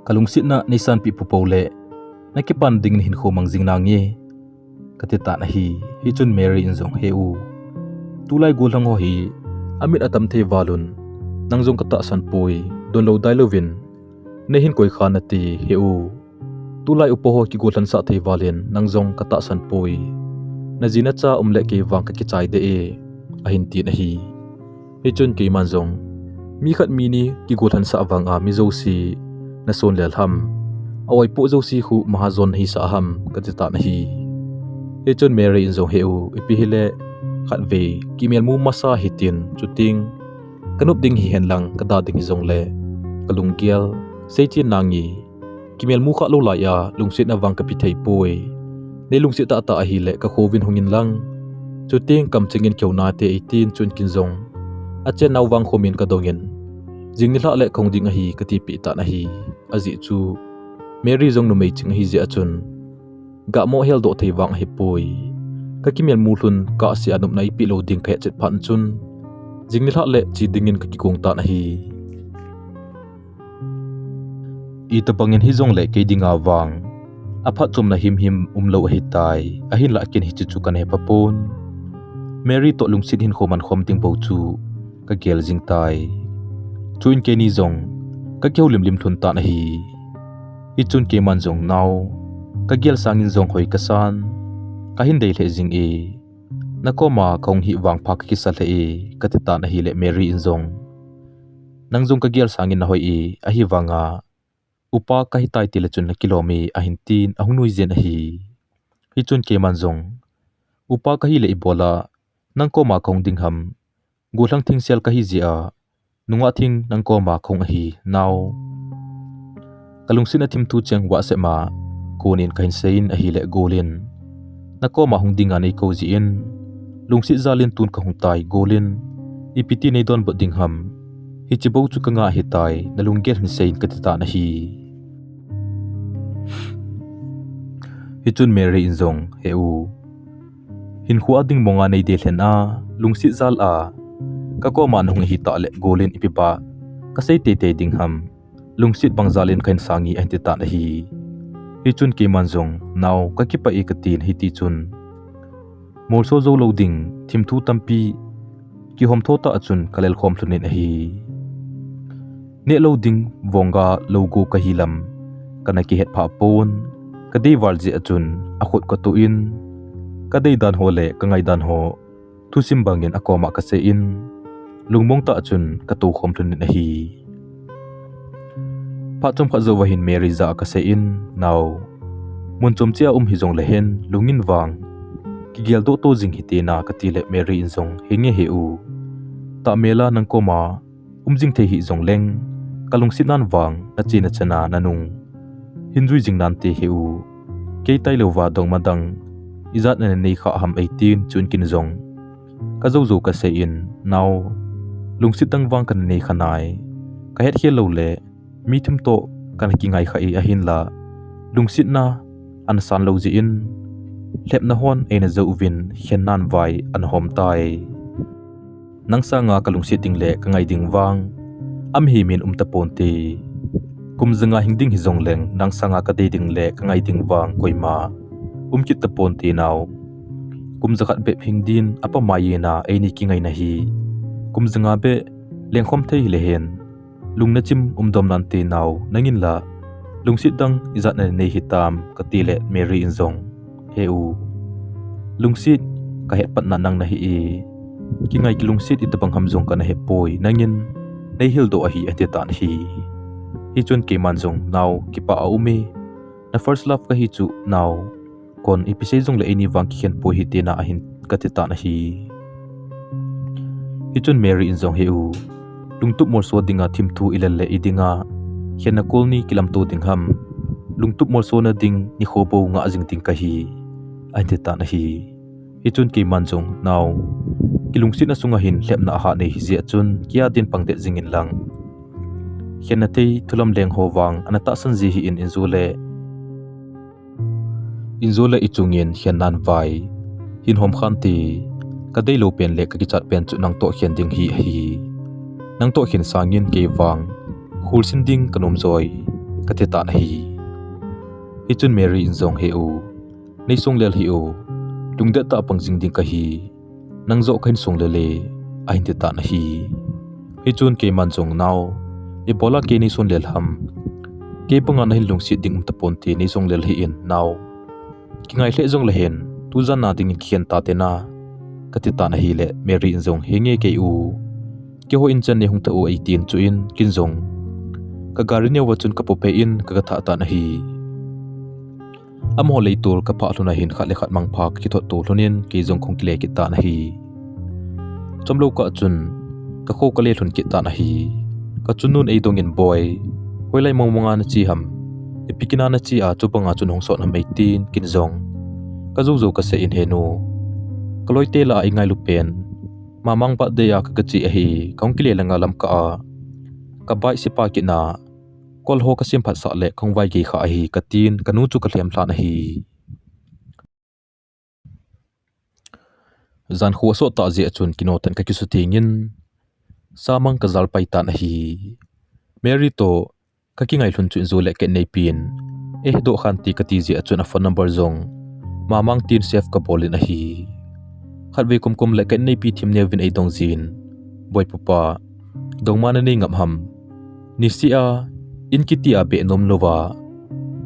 kalung sit na nei san pi popole nakipan ding hin kho mangjing na nge kati ta na hi hichun mary injong heu tulai golhang ho hi amit atam the walun nangjong kata san poi don lo dailovin nei hin koi khan ati heu tulai upo ho ki golhan sa the walen nangjong kata san poi najina cha umle ke wang ka ki chai de e ahin ti na hi hichun ke manjong mi khat mi ni ki golhan sa wang a mi zo si na son lel ham awai po zo si khu mahazon hi sa ham ka ta na hi hichun mary injong heu ipi hile khat ve kimel mu masa hitin chuting kanup ding hi hen lang kada ding zong le kalungkial seichin nangi kimel mu kha lo la ya lungsit na wang ka pi thei poi ne lungsit ta ta hi le ka khovin hungin lang chuting kam chingin kheuna te 18 chun kin zong achen naw wang khomin ka dongin jingni la le khong ding a hi ka ti pi ta na hi aji chu mary zong no mei ching hi je achun ga mo hel do thei wang hi poi ka kimel mu hlun ka si anup nai pi lo ding khe chet phan chun jingni la le chi dingin ka ki kong ta na hi i ta bangin hi zong le ke dinga wang apha chum na him umlo hi tai a hin la ken hi chu kan he papon mary to lungsit hin khoman khom ting bo chu ka gel jing tai chuin ke ni zong ka kyau lim thun ta na hi i chun ke man zong naw ka gel sangin zong hoi ka san ka hin dei le jing e nakoma kong hi wang phak ki sa le katita na hi le Mary Insung nangjung ka gial sangin na hoi a hi wanga upa ka hi tai tile chun na kilomi a hin tin a hunui zen a hi chun ke manjong upa ka hi le ibola nangkoma kong dingham gulang thing sel ka hi zia nunga thing nangkoma kong a hi now kalungsin a thim tu chang wa se ma kunin kain sein a hi le golin nakoma hung dinga nei ko ji in lungsi zalin tun ka hung tai golin ipiti nei don bo dingham hi chibo chu ka nga hi tai na lungger hin sein ka ta na hi chun Mary Insung heu hin khuwa ding monga nei de hlen a lungsi zal a ka ko man hung hi ta le golin ipipa ka sei te te dingham lungsit bangzalin kain sangi anti ta na hi chun ki manjong naw ka ki pa ikatin hi ti chun molso zo loading thimthu tampi ki hom thota achun kalel khom thunin a hi ne loading wonga logo ka hilam kana ki het pha pon ka dei warji achun a khot ko tu in ka dei dan hole ka ngai dan ho thu sim bangin akoma ka se in lungmong ta achun ka tu khom thunin a hi pa chom kha zo wa hin Mary za ka se in now mun chom chia hizong le hen lungin wang ki gel do to jing hitina ka ti le Mary Insung hinge he u ta mela nang koma jing the hi zong leng kalung sinan wang na china chana nanung hinjui jing nan te he u ke tai lo wa dong madang izat na nei kha ham 18 chun kin zong ka zo zo ka se in now lungsit tang wang kan nei khanai ka het he lo le mi thum to kan ki ngai kha a hin la lungsit na an san lo ji in lep na hon ena zo win hian nan vai an hom tai nangsa nga kalungsit ting le ka ngai ding wang am hi min ta pon ti kum zanga hingding hi zong leng nangsa nga ka de ding le ka ngai ding wang koima kit ta pon ti naw kum zakhat be hingdin apa mai na ei ni ki ngai na hi kum zanga be leng khom thei le hen lungna chim dom nan ti naw nangin la lungsit dang izat na nei hitam ka ti le Mary Insung heu lungsit ka het pat na nang na hi ki ngai ki lungsit itabang hamjong ka na he poi nangin nei hil do a hi ate tan hi chun ke manjong naw ki pa aume na first love ka hi chu naw kon episode jong le ani wang ki khen poi hi te na ahin ka te tan hi chun Mary Insung heu lungtup mor so dinga thim thu ilal le idinga hian na kolni kilam tu dingham lungtup mor so na ding ni khobo nga jing ting ka hi ate tan hi chun ke manjong naw kilungsit na sunga hin hlep na ha nei zia chun kia din pangde jingin lang hian te thulam leng howang anata san ji hi in inzule ichungin hian nan vai hin hom khan ti kadei lo pen le ka ki chat pen chu nang to hian ding hi nang to hin sangin ke wang khul sin ding kanom zoi ka te ta na hi chun Mary Insung he u nei song lel hi u tungde ta pangjing ding ka hi nang zo khain song le a hin te ta na hi chun ke manjong naw e bola ke ni son lel ham ke panga na hin lungsi ding ta pon ti ni song lel hi in naw ki ngai hle jong le hen tu jan na ding khian ta te na ka te ta na hi le Mary Insung hinge ke u ke ho in chan ne hung ta u 18 chu in kin zong ka garini wa chun ka pope in ka tha ta na hi amho leitur ka pha hluna hin khat le khat mang phak ki tho tu hlunin ke jong khong kile ki ta na hi chomlo ka chun ka kho ka le hlun ki ta na hi ka chunun ei dong in boy hoilai mongmonga na chi ham epikina na chi a chupanga chun hong son ham 18 kin zong ka zo zo ka se in henu kaloi te la ingai lu pen mamang pa de ya ka chi a hi kong kile langa lam ka a ka bai sipa ki na kol ho ka sim phat sa le khong vai gi kha hi ka tin kanu chu ka hlem thla na hi zan khuwa so ta je chun kino tan ka ki su tingin samang ka zal pai ta na hi Mary to ka ki ngai hlun chu zo le ke nei pin do khan ti ka ti je chun a phone number zong mamang tin save ka bolin a hi khatwe kum le ke nei pi thim ne vin ei dong zin boy pupa dongmana nei ngam ham nisia in Kiti a be nom nova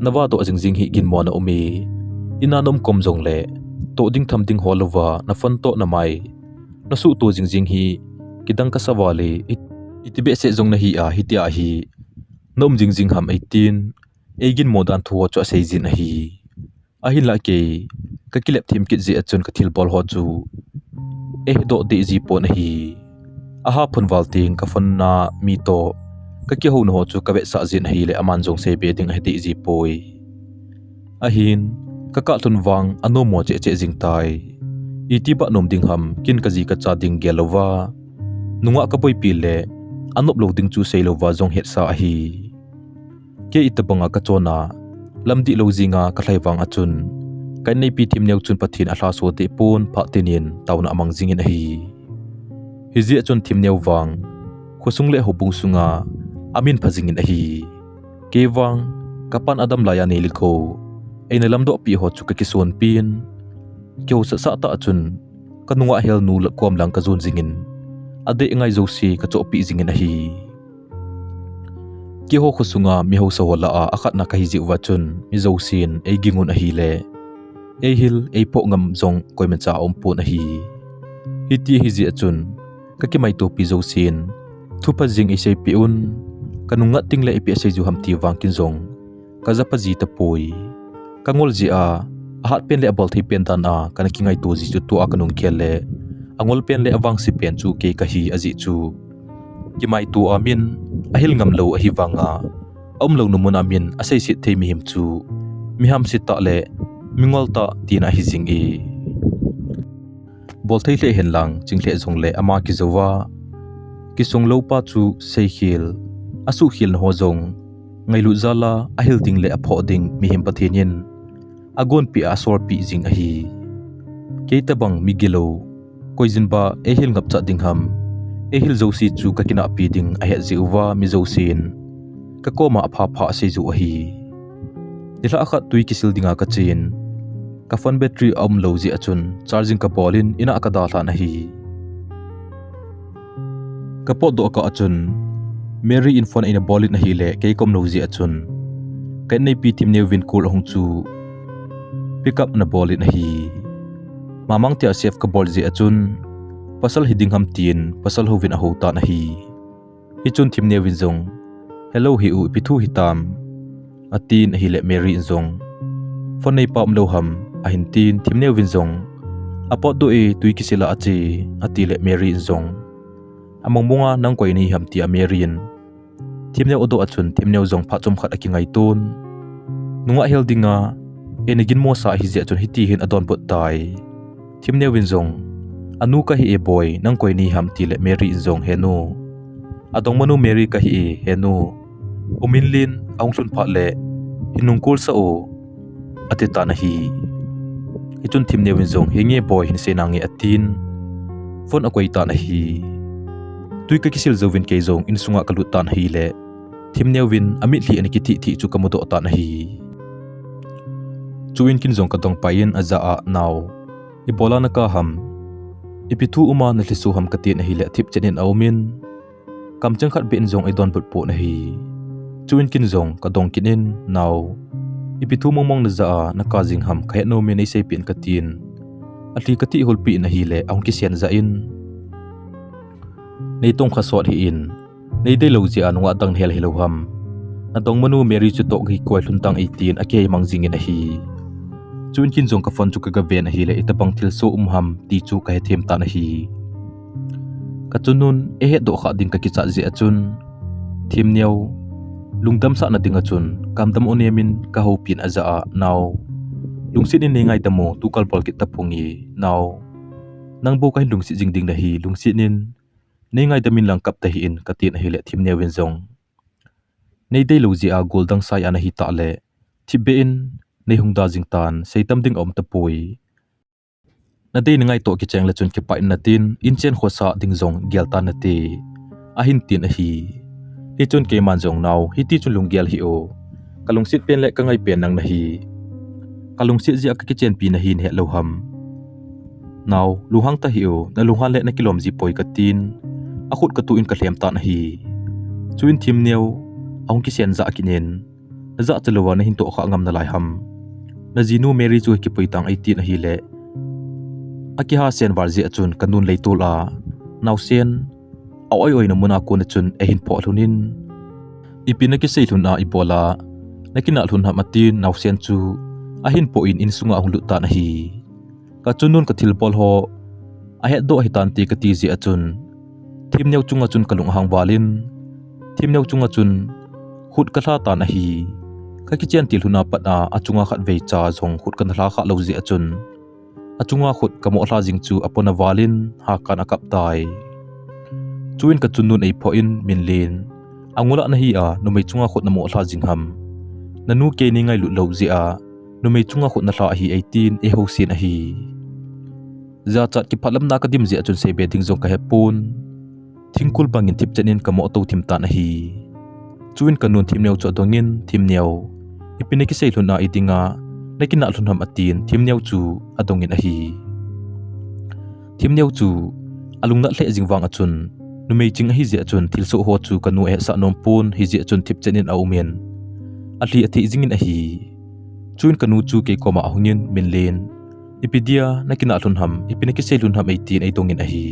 nawa to jing hi gin mo na umi inanom kom jong le to ding tham ding holova na fanto na mai na su to jing hi kidang kasawale itibe se jong na hi a hitia hi nom jing ham 18 egin modan thuwa cho seizin a hi ahin la ke ka kilep thim kit ji achun ka thil bol ho chu do de ji pon hi aha phun walting ka fanna mi to ka ki ho no ho chu ka ve sa jin hi le aman jong se be ding hedi ji poi ahin ka ka thun wang ano mo che jing tai iti ba nom ding ham kin ka ji ka cha ding gelova nunga ka poi pi le anop lo ding chu seilova jong het sa hi ke itabanga ka chona lamdi lo jinga ka thlaiwang achun kai nei pi thim neu chun pathin a hla so te pon pha tinin tauna amang jingin hi hiji achun thim neu wang khosung le hobung sunga amin phajingin hi kewang kapan adam laya nei liko eina lamdo pi ho chu ka kison pin kyo sa sa ta achun kanunga hel nu la kom lang ka zon jingin ade ngai zo si ka cho pi jingin hi ki ho khosunga mi ho so la a akhat na ka hi ji wa chun mi zo sin e gingun a hi le e hil e po ngam zong koi men cha om pu na hi hiti hi ji achun ka ki mai to pi zo sin thu pa jing e se pi un kanunga ting le e pi se ju ham ti wang kin zong ka za pa ji ta poi ka ngol ji a hat pen le bol thi pen dan a kana ki ngai to ji chu to a kanung khel le angol pen le awang si pen chu ke ka hi aji chu ki mai tu amin ahil ngam lo ahi wanga om lo numun amin asai si thei mi him chu mi ham si ta le mingol ta tin a hi jing e bol thei le hen lang chingle jong le ama ki zowa ki song lo pa chu SEIKHEL asu khil ho jong ngailu zala ahil ding le apho ding mi him pathinin agon pi asor pi jing a hi keitabang migelo koizin ba ehil ngap cha ding ham ehil zosi chu ka kina pi ding a he ziwa mi zosin ka koma apha pha se zu a hi dila kha tui kisil dinga ka chin ka phone battery am lo ji achun charging ka bolin ina ka da thla na hi ka po do ka achun Mary in phone ina bolin na hi le ke kom lo ji achun kan nei pi tim ne win kul hong chu pick up na bolin na hi mamang tia sef ka bol ji achun pasal hiding ham tin pasal hovin a ho ta na hi hi chun thim ne win zong hello hi u pithu hitam atin hi le Mary in zong phone nei pam lo ham a hin tin thim ne win zong apot do e tui kisila achi ati le Mary in zong among munga nang koi ni ham ti a Mary in thim ne odo achun thim ne zong pha chom khat aki ngai ton nunga heldinga enigin mo sa hi je chun hiti hin adon bot tai thim ne win zong anu ka hi e boy nang koi ni ham ti le Mary in zong henu adong manu Mary ka hi henu uminlin aung sun pha le hinung kul sa o ateta na hi hichun thim ne win zong hinge boy hin se nangi atin phone akoi ta na hi tui ka kisil zowin ke zong insunga kalut tan hi le thim ne win amit li ani kiti thi chu kamudo ta na hi chuin kin zong ka dong pain aza a naw ibola na ka ham ipitu uma na hlisu ham kati na hi le thip chenin awmin kam chang khat ben zong idon but po na hi chuin kin zong ka dong kinin naw ipitu mongmong na za na ka jing ham khay no me nei sei pin katin atli kati holpi na hi le aung ki sian za in nei tong kha sot hi in nei de lo ji anwa dang hel helo ham na dong manu Mary chu tok hi koi hlun tang 18 ake mang jing in hi chuin kin zong ka phone chu ka ga ven hi le itapang thil so ham ti chu ka he them ta na hi ka chunun e he do kha ding ka ki cha ji achun thim neu lungdam sa na ding achun kamdam onemin ka ho pin aza a naw lungsit ni ngai damo tukal pol ki tapungi naw nang bo kai lungsit jing ding na hi lungsit nin nei ngai damin lang kap ta hi in ka tin hi le thim neu win zong nei dei lo ji a goldang sai ana hi ta le thibe in nei hungda jing tan seitam ding om ta pui na dei ngai to ki cheng la chun ki pa in na tin in chen khosa ding zong gel ta na te a hin tin a hi hi chun ke man zong naw hi ti chun lung gel hi o kalung sit pen le ka ngai pen nang na hi kalung sit ji a ki chen pi na hi he lo ham naw luhang ta hi o na luhan le na kilom ji poi ka tin a khut ka tu in ka hlem ta na hi chuin thim neu aung ki sen za kinen za chalowa na hin to kha ngam na lai ham na jinu Mary chu ki poitang 18 a hi le akiha sen warzi achun kanun leitula nausen aw oi na muna ko na chun ehin po lunin ipinaki seilun na ibola nakina lhun ha matin nausen chu ahin po in insunga ang luta na hi ka chunun ka thilpol ho ahe do hitanti ka ti zi achun thimneu chunga chun kalung hang walin thimneu chunga chun hut ka thla ta na hi ka kichen tilhuna patna achunga khat vei cha zong hut kan thla kha lo zi achun achunga khut kamo hla jing chu apona walin ha kan akap tai chuin ka chunun ei pho in minlin angula na hi a numei chunga khut na mo hla jing ham nanu ke ni ngai lu lo zi a numei chunga khut na hla hi 18 e ho sin a hi za chat ki phalam na ka dim zi achun se be ding zong ka hepun thingkul bangin thip chenin kamo to thim ta na hi chuin kanun thimneu cho dongin thimneu ipineki seilhuna idinga nakina hlunham atin thimneu chu adongin a hi thimneu chu alungna hle jingwang achun numei ching a hi je achun thilso ho chu kanu e sa nom pun hi je achun thip chenin aumen ali athi jingin a hi chuin kanu chu ke koma ahungin minlen ipidia nakina hlunham ipineki seilhunham 18 ei dongin a hi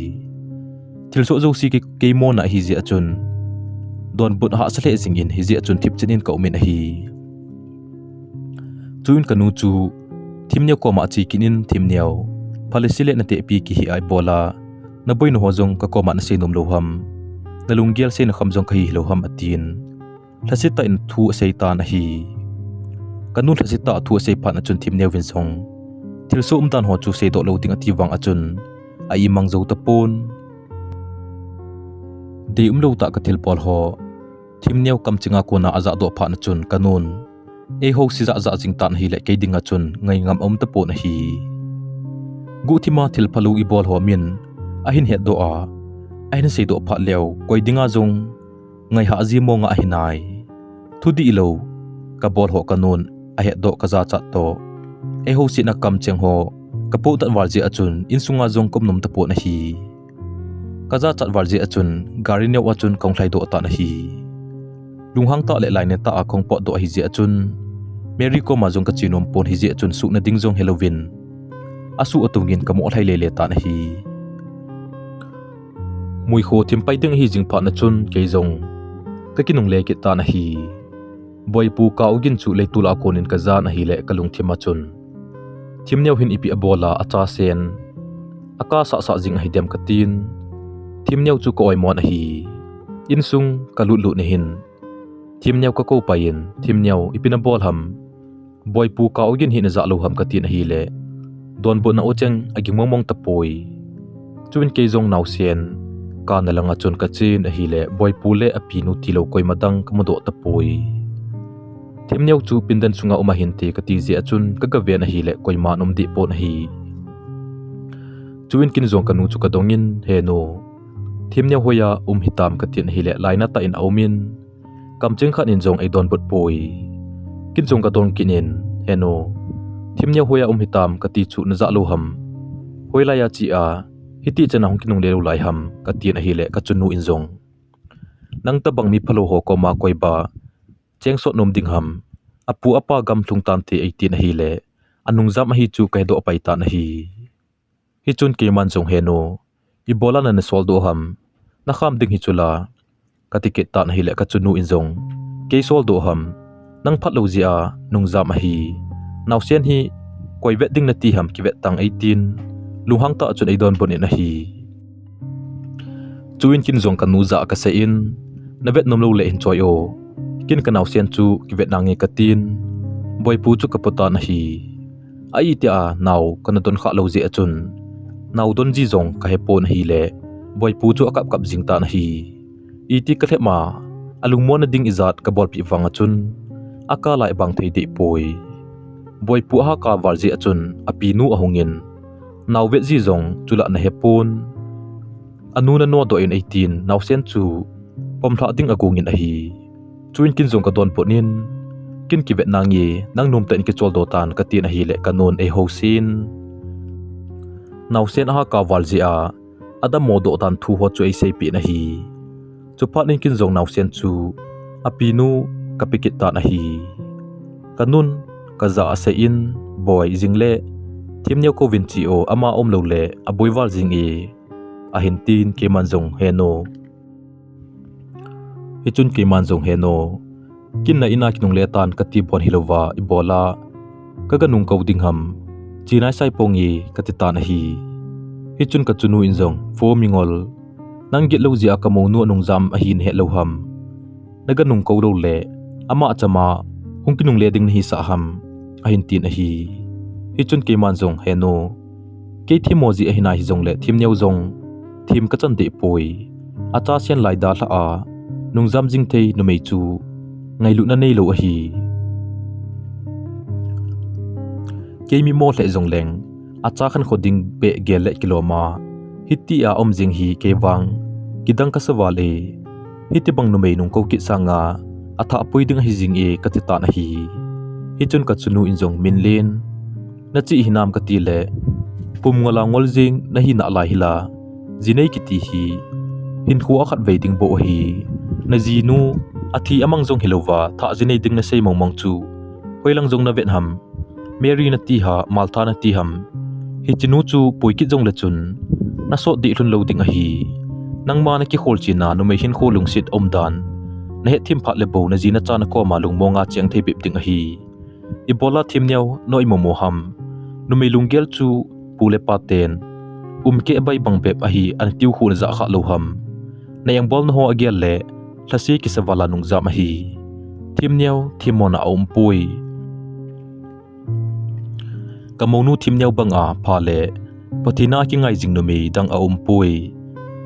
thilso zo si ke keimo na hi je achun don but ha sale jingin hi je achun thip chenin ka umen a hi chuin kanu chu thimneu koma chi kinin thimneu phalisile na te pi ki hi ai bola na boin ho jong ka koma na senum loham na lungial se na khamjong khi loham atin thasita in thu seitan a hi kanu thasita thu sei phan achun thimneu win song thilso umdan ho chu sei do lo ting ati wang achun ai mang zo tapon de umlo ta ka thilpol ho thimneu kamchinga kona aza do phan achun kanun e ho si za jing tan hi le ke dinga chun ngai ngam om ta po na hi gu thima thil phalu i bol ho min ahin he do a ahin sei do pha leo koi dinga jong ngai ha ji mo nga hinai thudi lo ka bol ho kanun a he do ka za cha to e ho si na kam cheng ho ka po tan war ji achun insunga jong kom nom ta po na hi ka za chat war ji achun gari ne wa chun kong thlai do ta na hi lunghang ta le laine ta akhong po do hi je achun mary ko ma jong ka chinom pon hi je achun su na ding jong halloween asu atungin kamo thlai le le ta na hi mui kho thim pai ding hi jing pha na chun ke jong ka kinung le ki ta na hi boy pu ka ugin chu le tula konin ka za na hi le kalung thima chun thimneu hin ipi abola acha sen aka sa sa jing hi dem katin thimneu chu ko oi mo na hi insung kalut lu ne hin thimneu ka ko pain thimneu ipina bol ham boy pu ka ogin hin za lo ham katin hi le don bo na ocheng agi momong tapoi chuin ke jong nau sen ka na langa chon ka chin a hi le boy pu le apinu tilo koi madang kamodo tapoi thimneu chu pindan sunga uma hin te ka ti je achun ka ga ven a hi le koi ma nom di po na hi chuin kin jong kanu chu ka dongin he no thimneu hoya hitam ka tin hi le laina ta in aumin kamcheng khan in jong ei don bot poi kin jong ka don kinin heno thimneu hoya hitam ka ti chu na za lo ham hoila ya chi a hiti chana hong kinung le lo lai ham ka tin a hi le ka chunu in jong nang ta bang mi phalo ho ko ma koi ba cheng so nom ding ham apu apa gam thung tan te 18 a hi le anung zam a hi chu kai do pai ta na hi hi chun ke man jong heno i bola na sol do ham na kham ding hi chula katiket ta na hi le ka chunu in jong ke sol do ham nang phat lo zia nung zam a hi naw sen hi koi vet ding na ti ham ki vet tang 18 luhang ta chun ei don bon in a hi chuin kin jong kanu za ka se in na vet nom lo le in choi o kin ka naw sen chu ki vet nangi ka tin boy pu chu ka pota na hi ai tia naw kana don kha lo je achun naw don ji jong ka he pon hi le boy pu chu akap kap jing ta na hi iti ka the ma alung mo na ding izat ka bol pi wanga chun aka lai bang thei de poi boy pu ha ka war ji achun apinu ahungin naw vet ji jong chula na he pon anu na no do in 18 naw sen chu pom thla ding agungin a hi chuin kin jong ka don ponin kin ki vet nangi nang nom ten ki chol do tan ka tin a hi le kanon e ho sin naw sen ha ka wal ji a ada mo do tan thu ho chu ei sei pi na hi chupa ning kin jong naw sen chu apinu kapikit ta na hi kanun kaza ase in boy jingle Thim neu ko vin chi o ama om lo le aboiwal jing e a hin tin ke manjong heno hi chun ke manjong heno kin na ina kinung le tan kati bon hilova ibola kaganung coding ham chinai sai pongi katita na hi chun ka chunu injong fo mingol nang get lo ji akamo nu nung jam a hin he lo ham naganung ko lo le ama chama hungkinung le ding hi sa ham a hin tin a hi chun ke manjong heno ke thimoji a hina hi jong le thim neu jong thim ka chan de poi acha sian lai da hla a nung jam jing thei nu mei chu ngai lu na nei lo a hi ke mi mo hle jong leng acha khan khoding pe gel le kiloma hiti a om jing hi ke wang kidang ka sawale hiti bang nu mei nung ko ki sanga atha poiding hi jing e katita na hi chun ka chunu injong minlen na chi hinam ka ti le pum ngola ngol jing na hi na la hila jinei kiti hi hin khuwa khat veiding bo hi na jinu athi amang jong hilova tha jinei ding na sei mong mong chu hoilang jong na ven ham Mary na ti ha maltha na ti ham hi chinu chu poiki jong le chun na so di hlun lo ding a hi nangma na ki khol china nu mei hin kholung sit om dan na he thim pha le bo na jina cha na ko ma lung monga cheng thei bip ding a hi ibola thim neu noi momo ham nu mei lunggel chu pule paten ke bai bang bep a hi an tiu khu na za kha lo ham na yang bol na ho agel le thlasi ki sawala nung jam a hi thim neu thimona om pui kamonu thim neu banga pha le pathina ki ngai jing no me dang a pui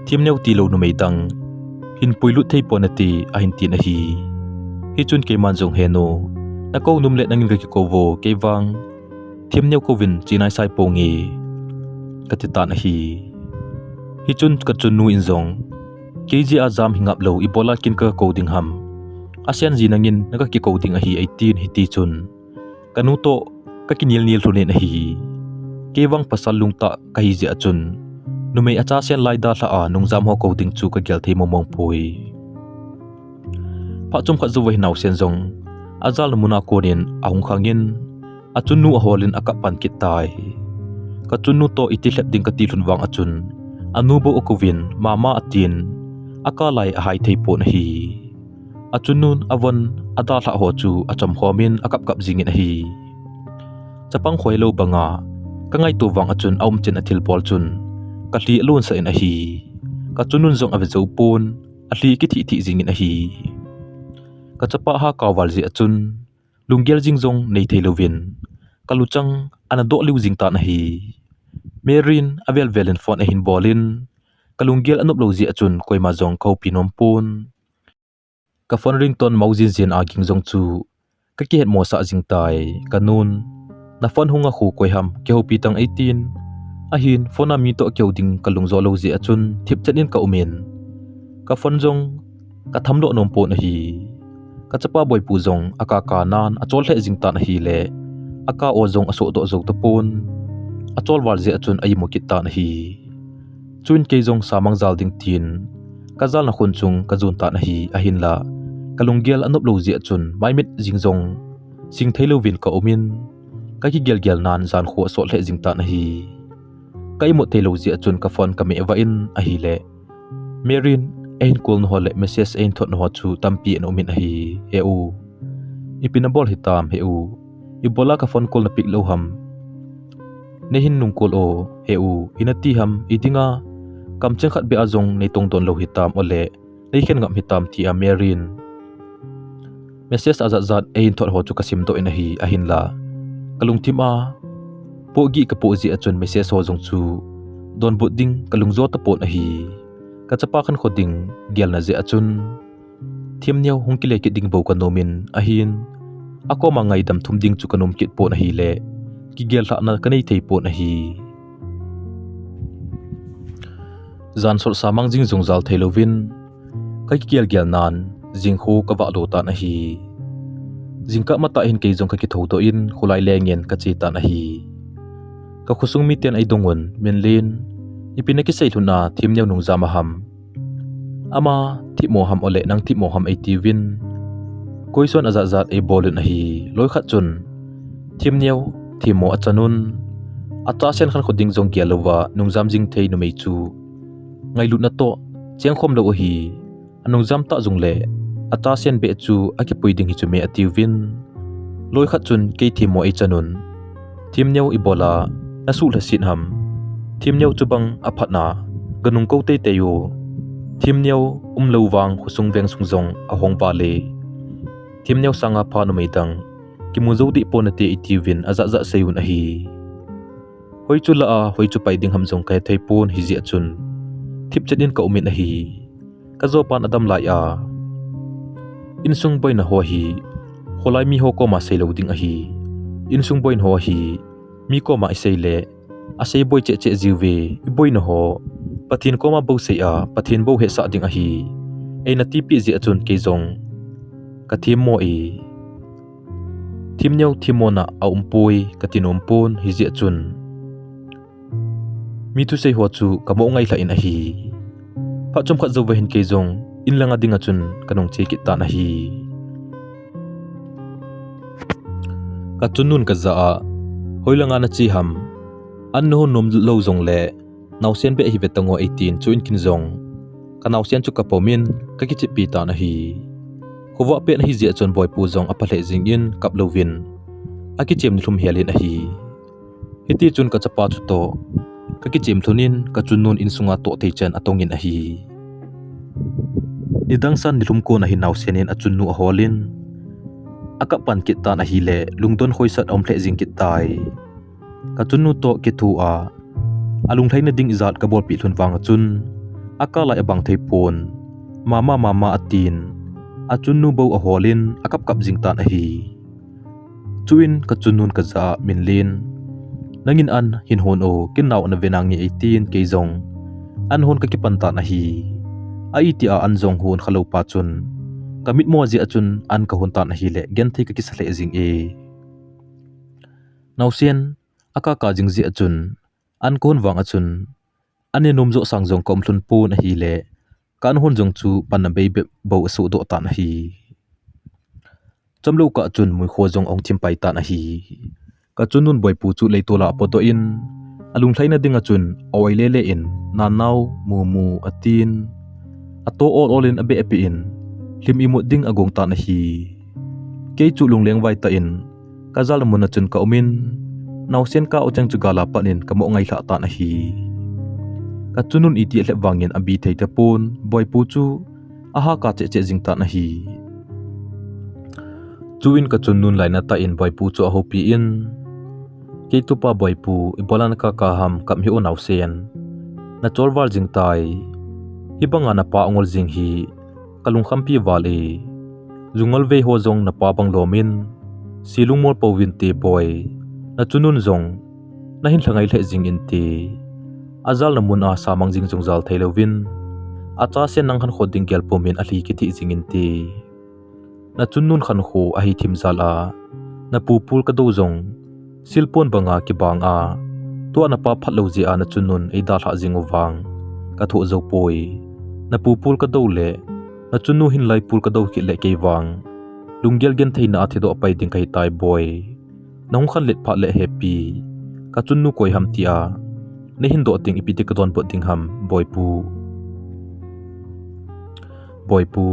thim neu ti lo no me dang hin puilu thei ponati a hin tin a hi chun ke manjong heno na ko num le nangin ki ko vo ke wang thim neu ko vin chinai sai pongi katita na hi chun ka chun nu injong keji azam hingap lo ibola kin ka coding ham asian ji nangin naga ki coding a hi 18 hi ti chun kanu to ka kinil nil thune na hi kewang pasal lungta ka hi ji achun numei acha sian lai da hla a nung jam ho coding chu ka gel thei momong pui pha chum kha zuwai nau sen jong azal muna konin ahung khangin achun nu holin aka pan ki tai ka chun nu to iti hlep ding ka ti hlun wang achun anu bo okovin mama atin aka lai a hai thei po na hi achun nun avon ada hla ho chu acham khomin akap kap jingin a hi chapang khoi lo banga ka ngai tu wang achun aum chen athil pol chun ka hli lun sa in a hi ka chunun zong ave zo pon a hli ki thi jingin a hi ka chapa ha kawal ji achun lunggel jing zong nei theilovin kaluchang ana do liu jing ta na hi merin avel velen phone a hin bolin kalunggel anup lo ji achun koima zong kho pinom pon ka phone rington maujin jin aging zong chu ka ki het mo sa jing tai kanun na phone hunga khu koi ham ke ho pi tang 18 a hin phone mi to keu ding kalung zo lo ji achun thip chanin ka umen ka phone zong ka thamlo nom po na hi ka chapa boy pu zong aka ka nan achol he jing ta na hi le aka o zong aso do zo to pon achol wal je achun ai mo kit ta na hi chun ke zong samang zal ding tin ka zal na khun chung ka jun ta na hi a hin la kalunggel anup lo ji achun mai mit jing zong sing thailo win ka omin ka ki gel nan zan kho so le jing ta na hi kai mo thailo ji achun ka phone ka me wa in a hi le merin ein kul no le message ein thot no chu tampi no min a hi eu ipinabol hitam heu ibola ka phone call na pik lo ham ne hin nung kol o heu hinati ham idinga kam chen khat be azong nei tong don lo hitam ole nei khen ngam hitam ti a merin message azat zat ein thot ho chu kasim do in a hi a hin la kalung thima po gi ka po ji achun message ho jong chu don buding kalung zo ta po na hi ka chapa khan khoding gel na je achun thim neu hungkile ki ding bo ka nomin a hin ako mangai dam thum ding chu kanom kit po na hi le ki gel tha na kanei thei po na hi zan sol samang jing jong zal theilovin kai ki gel nan jing kho ka wa lo ta na hi jingka mata hin ke jong ka ki tho to in khulai lengen ka chi ta na hi ka khusung mi ten ai dongon menlin ipina ki sei thuna thim neu nung zama ham ama thi mo ham ole nang thi mo ham 80 win koison azat e bolun hi loi khat chun thim neu thi mo achanun ata sen khan khoding jong kia lova nungzam jing thei no mei chu ngai lut na to cheng khom lo hi anungzam ta jung le ata sen be chu aki puiding hi chu me atiwin loi khat chun ke thimo e chanun thim neu ibola nasu la sin ham thim neu chu bang aphatna ganung ko te te yo thim neu lo wang khusung veng sung jong ahong pa le thim neu sanga pha no mei dang ki mu zo di ponate itiwin aza za seun a hi hoi chu la a hoi chu pai ding ham jong kai thei pon hi zia chun thip chadin ka umin a hi ka zo pan adam lai a insung boy na ho hi holai mi ho ko ma sei lo ding a hi insung boy ho hi mi ko ma sei le a sei boy che che jiwe i boy na ho pathin ko ma bo sei a pathin bo he sa ding a hi e na ti pi zia chun ke jong ka thim mo e thim neu thimona a umpui ka tinom pon hi zia chun mi tu sei ho chu ka mo ngai la in a hi pha chum khat zo ve hin ke jong in langa dinga chun kanong che ki ta na hi ka chunun ka za a hoilanga na chi ham an no nom lo jong le naw sen be hi vetango 18 chu in kin jong ka naw sen chu ka pomin ka ki chi pi ta na hi khowa pe na hi zia chon boy pu jong apale jing in kap lovin aki chem ni thum helin a hi hiti chun ka chapa chu to ka ki chem thunin ka chunun insunga to te chen atongin a hi idang san nilum ko na hi naw senin achunnu a holin akapan kit ta na hi le lungdon khoisat omhle jing kit tai ka chunnu to ki thu a alung thaina ding izat ka bol pi thun wang chun akala ebang thei pon mama atin achunnu bo a holin akap kap jing ta na hi chuin ka chunnun ka za minlin nangin an hin hon o kin naw na venang ni 18 ke zong an hon ka ki pan ta na hi ai ti a an zong hon khalo pa chun kamit mo ji achun an ka hon ta na hi le gen thei ka ki sale jing e nausen aka ka jing ji achun an kon wang achun ane nom zo sang jong kom thlun pu na hi le kan hon jong chu pan na be bo su do ta na hi chamlo ka chun mui kho jong ong chim pai ta na hi ka chunun boy pu chu leitola poto in alung thlaina dinga chun oi le in na naw mu atin ato all in abe epi in lim imu ding agong ta na hi ke chu lung leng vai ta in kazal mun chun ka umin naw sen ka ochang chu gala panin ka mo ngai hla ta na hi ka chunun iti hle wangin abi thei ta pon boy pu chu aha ka che jing ta na hi chuin ka chunun laina ta in boy pu chu a hopi in ke tu pa boy pu ibolan ka ham kam hi o naw sen na chorwal jing tai hibanga na pa ongol jing hi kalung khampi wale zungol ve ho jong na pa bang lomin silung mol powin te boy na chunun jong na hin thangai le jing in te azal na mun a samang jing jong zal thailovin acha sen nang khan khoding gel pomin a hli ki thi jing in te na chunun khan kho a hi thim zala na pupul ka do jong silpon banga ki bang a to na pa phatlo ji a na chunun ei da thla jing wang ka tho zo poi na pupul ka do le na chunu hin lai pul ka do ki le ke wang lunggel gen theina a thido pai ding kai tai boy nong khan let pha le happy ka chunnu koi ham tia ne hin do ting ipiti ka don po ting ham boy pu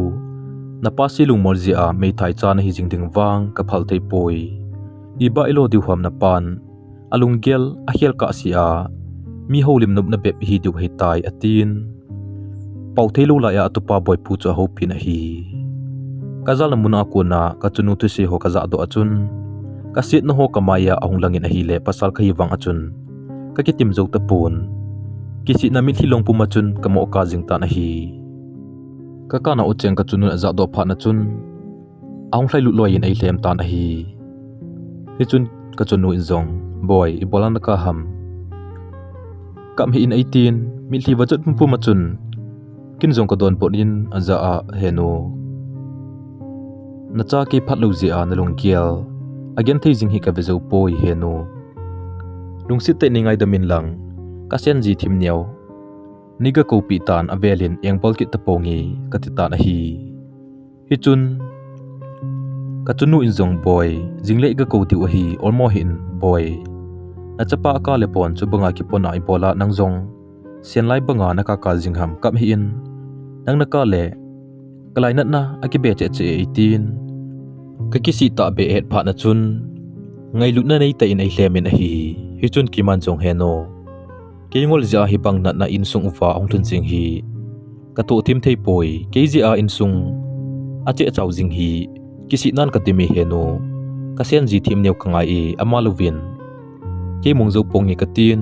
na pa silung morji a mei thai cha na hi jing ding wang ka phal thei poi iba ilo diu ham na pan alunggel a hel ka si a mi holim nup na bep hi diu hei tai atin pau thei lo la ya atupa boy pu cha ho pin a hi kazal muna ko na ka chunu tu se ho ka za do achun ka sit na ho kamaya ahung langin a hi le pasal khai wang achun ka kitim zo ta pun kisi na mi thilong pu machun ka mo ka jing ta na hi ka kana o cheng ka chunu za do pha na chun ahung thlai lu loin ai hlem ta na hi hi chun ka chunu in zong boy I bolan ka ham kam hi in 18 mi thli wa chut pu machun kin zong ka don ponin aza a heno na cha ki phatlo ji a nalung kial again thei jing hi ka bezo poi heno lungsit te ningai damin lang ka sen ji thim niaw niga ko pi tan avelin engpol ki tapongi katita na hi chun ka chunu in zong boy jingle ga ko ti hi olmo hin boy na chapa ka lepon chu banga ki pona ipola nang zong sian lai banga na ka jingham kap hi in nang naka le kalai nat na akibe che 18 ka kisi ta be et pha na chun ngai lut na nei ta in ai hlemin a hi chun ki man chong heno ke ngol ja hi bang nat na insung uwa ong thun jing hi ka to tim thei poi ke ji a insung a che chau jing hi kisi nan ka timi heno ka sen ji thim neu kangai e amalovin ke mong zo pong ni ka tin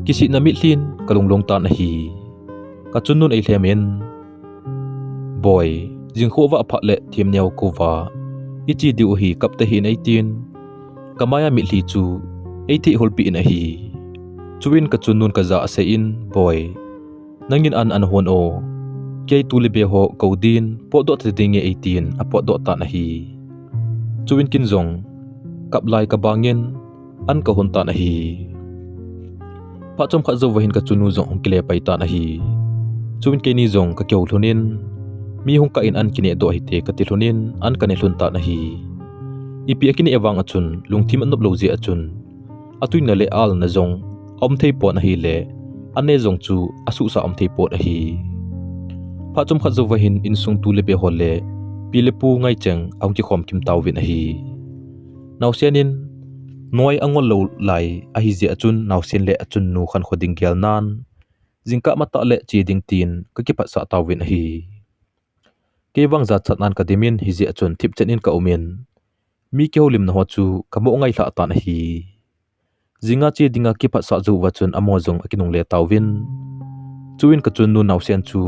kisi na mi thlin kalung long ta na hi ka chun nun ai hlemin boy jing kho wa pha le thim neu ko wa ichi diu hi kap ta hi 18 kamaya mi hli chu ei thi hol pi na hi chuin ka chun nun ka za se in boy nangin an hon o ke tu le be ho ko din po do ta ding 18 a po do ta na hi chuin kin zong kap lai ka bangin an ka hon ta na hi pa chom kha zo wahin ka chunu zong ong kile pai ta na hi chuin ke ni zong ka keu thunin mi hung ka in an kine do hi te ka ti thunin an ka ne hlun ta na hi ipi akini ewang achun lungthim an nop lo je achun atui na le al na zong om thei po na hi le ane zong chu asu sa om thei po na hi pha chom kha zo wahin insung tu le be hole pi le pu ngai cheng ong ki khom kim taw win a hi naw sianin noi angol lo lai a hi je achun naw sin le achun nu khan khoding gel nan jingka mata le chi ding tin ka ki pa sa taw win a hi ke wang za chat nan ka dimin hi je achun thip chenin ka umin mi ke holim na ho chu ka mo ngai hla ta na hi zinga chi dinga ki pa sa zu wa chun amo zong akinung le tawin chuin ka chun nu naw sian chu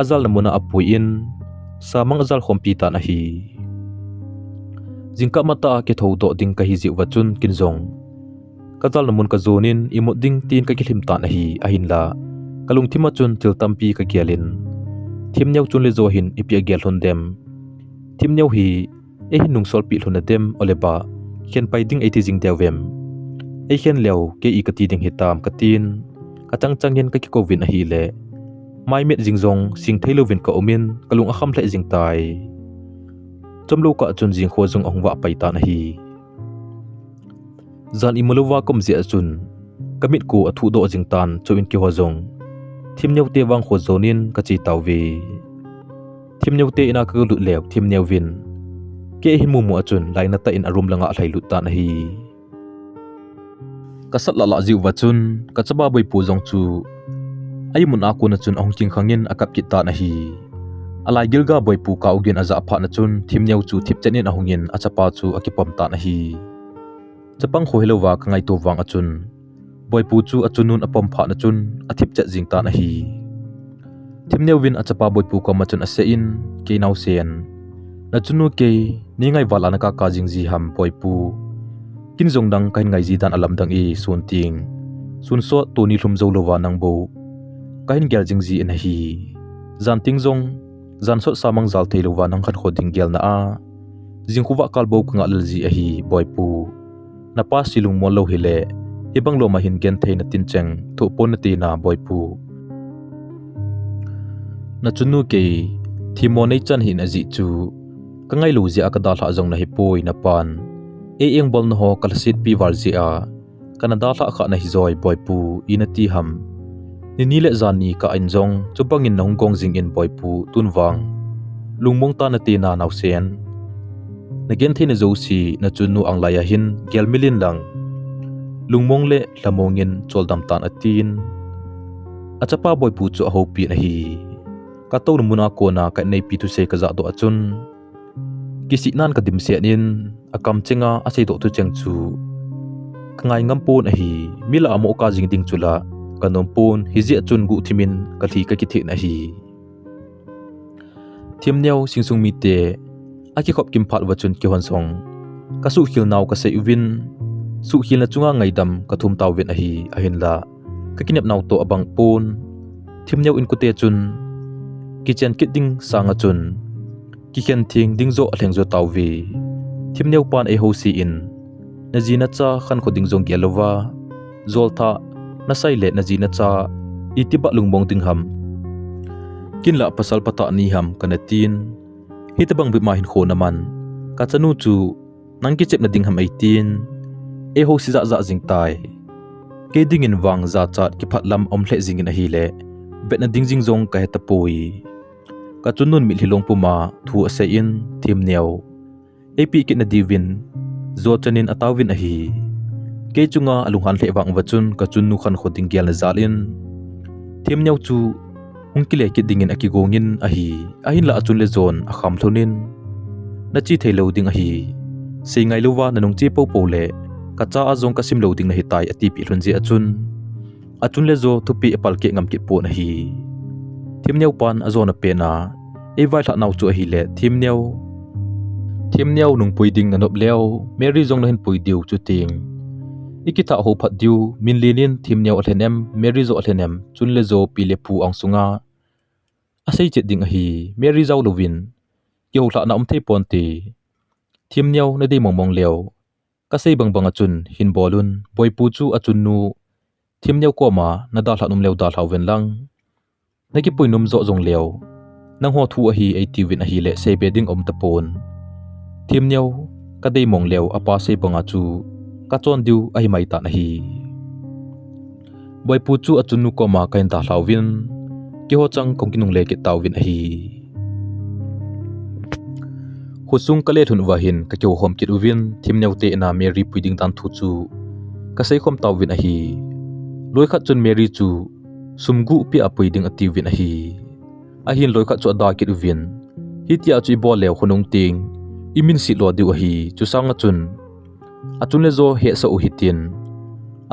azal namuna apui in samang azal khompi ta na hi jingka mata ke tho do ding ka hi ji wa chun kin zong kazal namun ka zonin imot ding tin ka kilim ta na hi ahin la kalung thima chun til tampi ka gialin thim nyau chun le zo hin ipia gel hon dem thim nyau hi e hin nung sol pi hluna dem oleba khen pai ding 80 jing dewem e khen leo ke I kati ding hitam katin katang changin ka ki covid a hi le mai met jingzong sing thailovin ka omin kalung akham hle jing tai chomlo ka chun jing kho jong ongwa pai ta na hi zan imolowa kom je achun kamit ko athu do jing tan chuin ki ho jong thim nyau te wang kho zonin ka chi tawwi thim nyau te ina ka lu lew thim nyau win ke hin mu achun laina ta in arum langa thlailu ta na hi kasat la la jiu wachun ka chaba boi pu jong chu ai mun a ko na chun ong king khangin akap ki ta na hi alai gilga boi pu ka ugin aza pha na chun thim nyau chu thip chenin ahungin achapa chu akipam ta na hi chapang kho helowa ka ngai to wang achun boi pu chu achunun apom pha na chun athip che jing ta na hi thim nyau win achapa boi pu ka ma chun ase in ke nau sen na chunu ke ni ngai wala na ka jingji ham boi pu kin zong dang kain ngai ji dan alam dang I sun ting sun so tu ni hlum zo lowa nang bo kain gel jingji in hi zan ting zong zan so samang zal thei lowa nang khan khoding gel na a jingkhuwa kalbo kanga lalji a hi boi pu na pa silung mo lo hile ibang lo ma hin gen thei na tin cheng thu pon na ti na boi pu na chunu ke thimo nei chan hin aji chu kangai lu ji akada hla jong na hi poi na pan e eng bol no ho kalsit pi war ji a kanada hla kha na hi zoi boi pu inati ham ni le zani ka injong chupangin na hongkong jing in boi pu tunwang lungmong ta na ti na naw sen na gen theina zo si na chunu anglaya hin gel milin lang lungmong le hlamongin choldam tan atin achapa boi pu chu ho pi na hi ka to muna ko na ka nei pi tu se ka za do achun kisi nan ka dim se nin akam chenga asei do tu cheng chu kangai ngam pon a hi mila amo ka jing ding chula kanom pon hi ji achun gu thimin ka thi ka ki the na hi thim neu singsung mi te aki khop kim phat wachun ki hon song ka su khil naw ka se win su khil na chunga ngai dam ka thum taw win a hi ahin la ka kinep naw to abang pon thim neu in ku te chun kitchen kit ding sanga chun ki khen thing ding zo thleng zo tawwi thim neu pan e ho si in na ji na cha khan kho ding zong gelowa zol tha na sai le na ji na cha itiba lungbong ding ham kinla pasal pata ni ham kanatin hitabang bi ma hin kho naman ka chanu chu nang ki chep na ding ham 18 e ho si za za jing tai ke dingin wang za chat ki phatlam omhle jingin a hi le bet na dingjing zong ka heta pui ka chunun mi hlilong puma thu ase in thim neu epi ki na divin zo chanin atawin a hi ke chunga alunghan hle wang wachun ka chunnu khan khoding gyal na zalin thim neu chu hungkile ki dingin akigongin a hi ahin la achun le zon a kham thlonin na chi theilo ding a hi sei ngai lowa nanung chi po po le ka cha azong ka sim lo ding na hi tai ati pi hlunji achun le zo thupi epal ke ngam ki po na hi thim neu pan azona pe na e vai thla nau chu a hi le thim neu nung pui ding na nop leo Mary zong na hin pui diu chu ting ikitha ho phat diu min linin thim neu athlenem Mary zo athlenem chun le zo pi le pu ang sunga asei che ding a hi Mary zau lovin ki ho thla na om thei pon ti thim neu na dei mong leo ka sei bang achun hin bolun boipu chu achun nu thim neu ko ma na da thla num leo da thlau ven lang na ki puinum zo zong leo nang ho thu a hi ai ti win a hi le sei be ding om ta pon thim neu ka dei mong leo apa sei banga chu ka chon diu ai mai ta na hi boipu chu achun nu ko ma kain da thlau win ki ho chang kong kinung le ki taw win a hi khusung kale thun wa hin ka kyo hom kit uwin thim neu te na Mary puiding dan thu chu ka sei khom taw win a hi loi khat chun Mary chu sumgu pi a puiding ati win a hi a hin loi khat chu da kit uwin hi tia chu bo lew khonung ting imin si lo diu a hi chu sang achun le zo he sa u hitin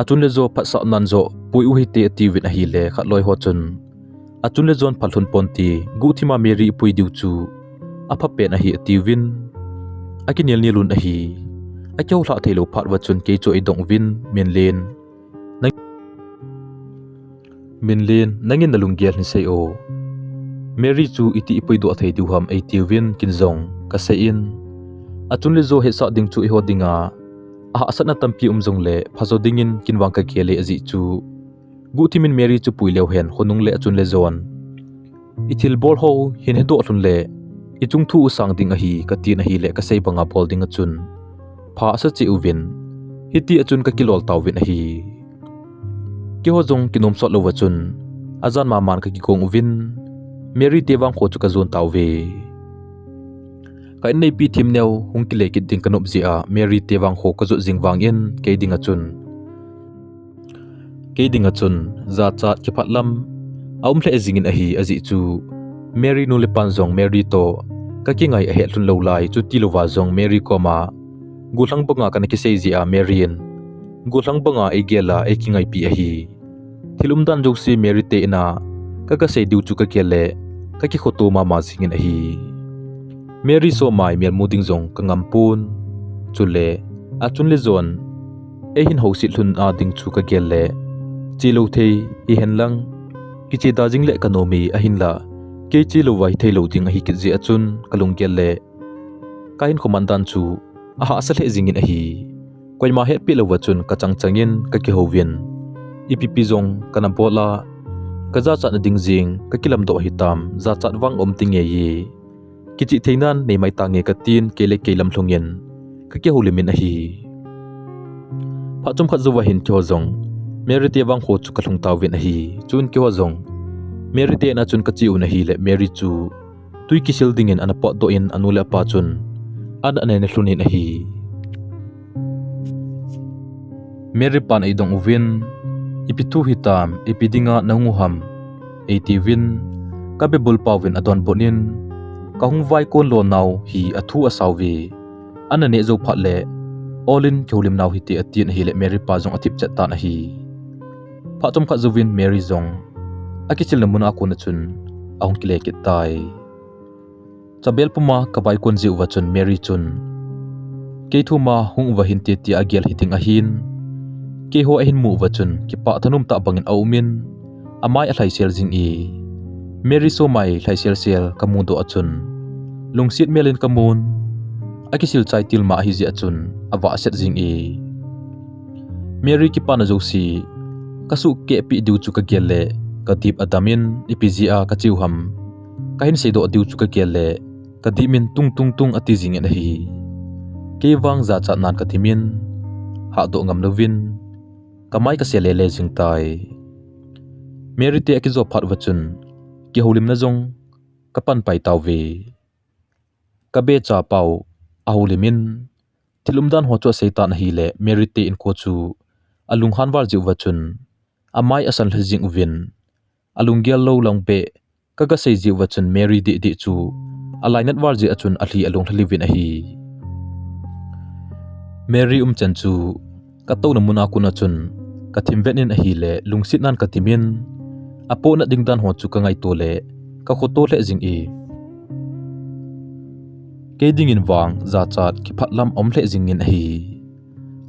achun le zo phat sa nan zo pui u hi te ati win a hi le khat loi ho chun achun le zon phalhun pon ti gu thima Mary pui diu chu apa pe na hi ati win akinel ni lun a hi a kyo hla thailo phat wa chun ke chu i dong win min len nangin nalung gyal ni sei o Mary chu iti ipoi do thei diu ham ai ti win kin zong ka sei in achun le zo he sa ding chu i hodinga a asana tampi zong le phazo dingin kinwang ka kele azi chu gu thimin Mary chu pui lew hen khonung le achun le zon ithil bol ho hin he do thun le ichung thu sang ding a hi ka ti na hi le ka sei banga bol ding achun pha sa chi uwin hiti achun ka kilol taw win a hi ki ho jong kinom sot lo wachun azan ma man ka ki kong uwin Mary tewang kho chu ka zon taw ve ka nei pi thim neu hung ki le ki ding kanop zia Mary tewang kho ka zo jingwang in ke ding achun za chat ki phatlam aum hle jingin a hi azi chu Mary nu le pan zong Mary to ka ki ngai a he hlun lo lai chu ti lowa zong Mary ko ma gulang banga kan ki sei zia Marian gulang banga e gela e ki ngai pi a hi thilum dan jok si Mary te na ka sei diu chu ka kele ka ki khoto ma singin a hi Mary so mai mel muding zong ka ngampun chule a chun le zon e hin ho si hlun a ding chu ka kele chi lo thei i hen lang ki che da jing le kanomi a hin la ke chi lo wai thei lo ding a hi ki je achun kalung kele kain komandan chu a ha sa le jingin a hi koi ma he pi lo wachun ka changin ka ki hovin ipp zong kana bola ka za cha na ding jing ka kilam do hitam za chat wang om tinge yi kichi theinan nei mai ta nge ka tin kele kelam thlongin ka ke holimin a hi phachum khat zuwa hin kyo zong Mary te wang kho chu ka thlong taw win a hi chun kyo zong Mary te na chun ka chi una hi le Mary chu tui ki sil dingin ana pot do in anula pa chun an ane ne hlunin a hi Mary pan ai dong win ipitu hitam ipidinga nanguham 80 win ka be bul pawin adon bonin ka hung vai kon lo naw hi athu asawi anane zo phat le olin kyolim naw hi te atin hi le Mary pa jong athip chat ta na hi phatom kha zuwin Mary zong akichil namuna ko na chun ahong kile ki tai chabel puma ka bai kon ji wa chun Mary chun ke thuma hung wa hin te ti agel hiting a hin ke ho a hin mu wa chun ki pa thanum ta bangin aumin amai a thlaisel jing i Mary so mai thlaisel sel kamu do achun lungsit melin kamun akisil chai tilma hi ji achun awa set jing i Mary ki pa na josi kasu ke pi diu chu ka gelle kadip adamin ipizia ka chiuham kahin sei do diu chu ka gelle kadimin tung ati jing en hi ke wang za cha nan ka thimin ha do ngam lovin kamai ka selele jing tai Mary te ki zo phat wachun ki holim na zong kapan pai taw ve ka be cha pau ahulimin tilumdan ho cho seitan hi le Mary te in ko chu alung hanwal jiu wachun amai asan hjing uvin alungial lo lang pe kaga sei jiu wachun Mary di chu alainat war ji achun ahi alung thlivin a hi Mary chen chu ka to na muna kuna chun ka thimvenin a hi le lungsit nan ka timin apo na dingdan ho chu ka ngai to le ka khoto le jing e ke ding in wang za chat ki phatlam om le jing in hi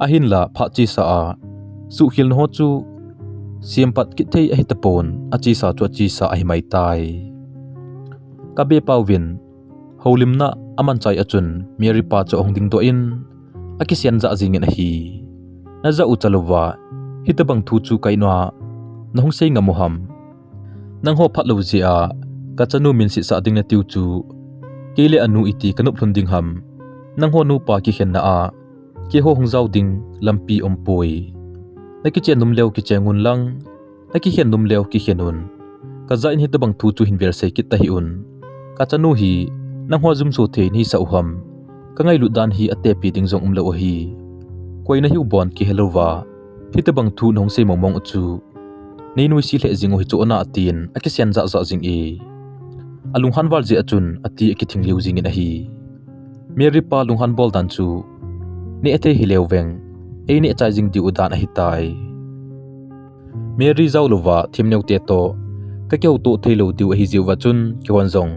ahin la pha chi sa a su hil no chu siam pat ki thei a hi tapon a chi sa chu chi sa a hi mai tai ka be pawin holim na aman chai achun Mary pa cho ong ding do in akisian za jing in hi na za uchalowa hitabang thu chu kainwa nahong sei ngamuham nang ho phatlo ji a ka chanu min si sa ding na tiu chu kele anu iti kanup thunding ham nang ho nu pa ki hen na a ki ho hong zau ding lampi ompoi na ki chen num leo ki chengun lang na ki hen num leo ki henun ka za in hitabang thu chu hin ver sei ki ta hi un ka chanu hi nang ho zum so the ni sa uham ka ngai lu dan hi ate pi ding zong umlo hi koina hi ubon ki helowa hitabang thu nong sei momong chu nei noi si le jingo hi chu na atin akisian za za jing e alung hanwal ji achun ati ki thingliu jing in a hi Mary pa lung han bol dan chu ni ate hi leweng e ni chai jing di udan a hi tai Mary zawlova thimneu te to ka keu to thelo diu a hi jiwa chun kiwan zong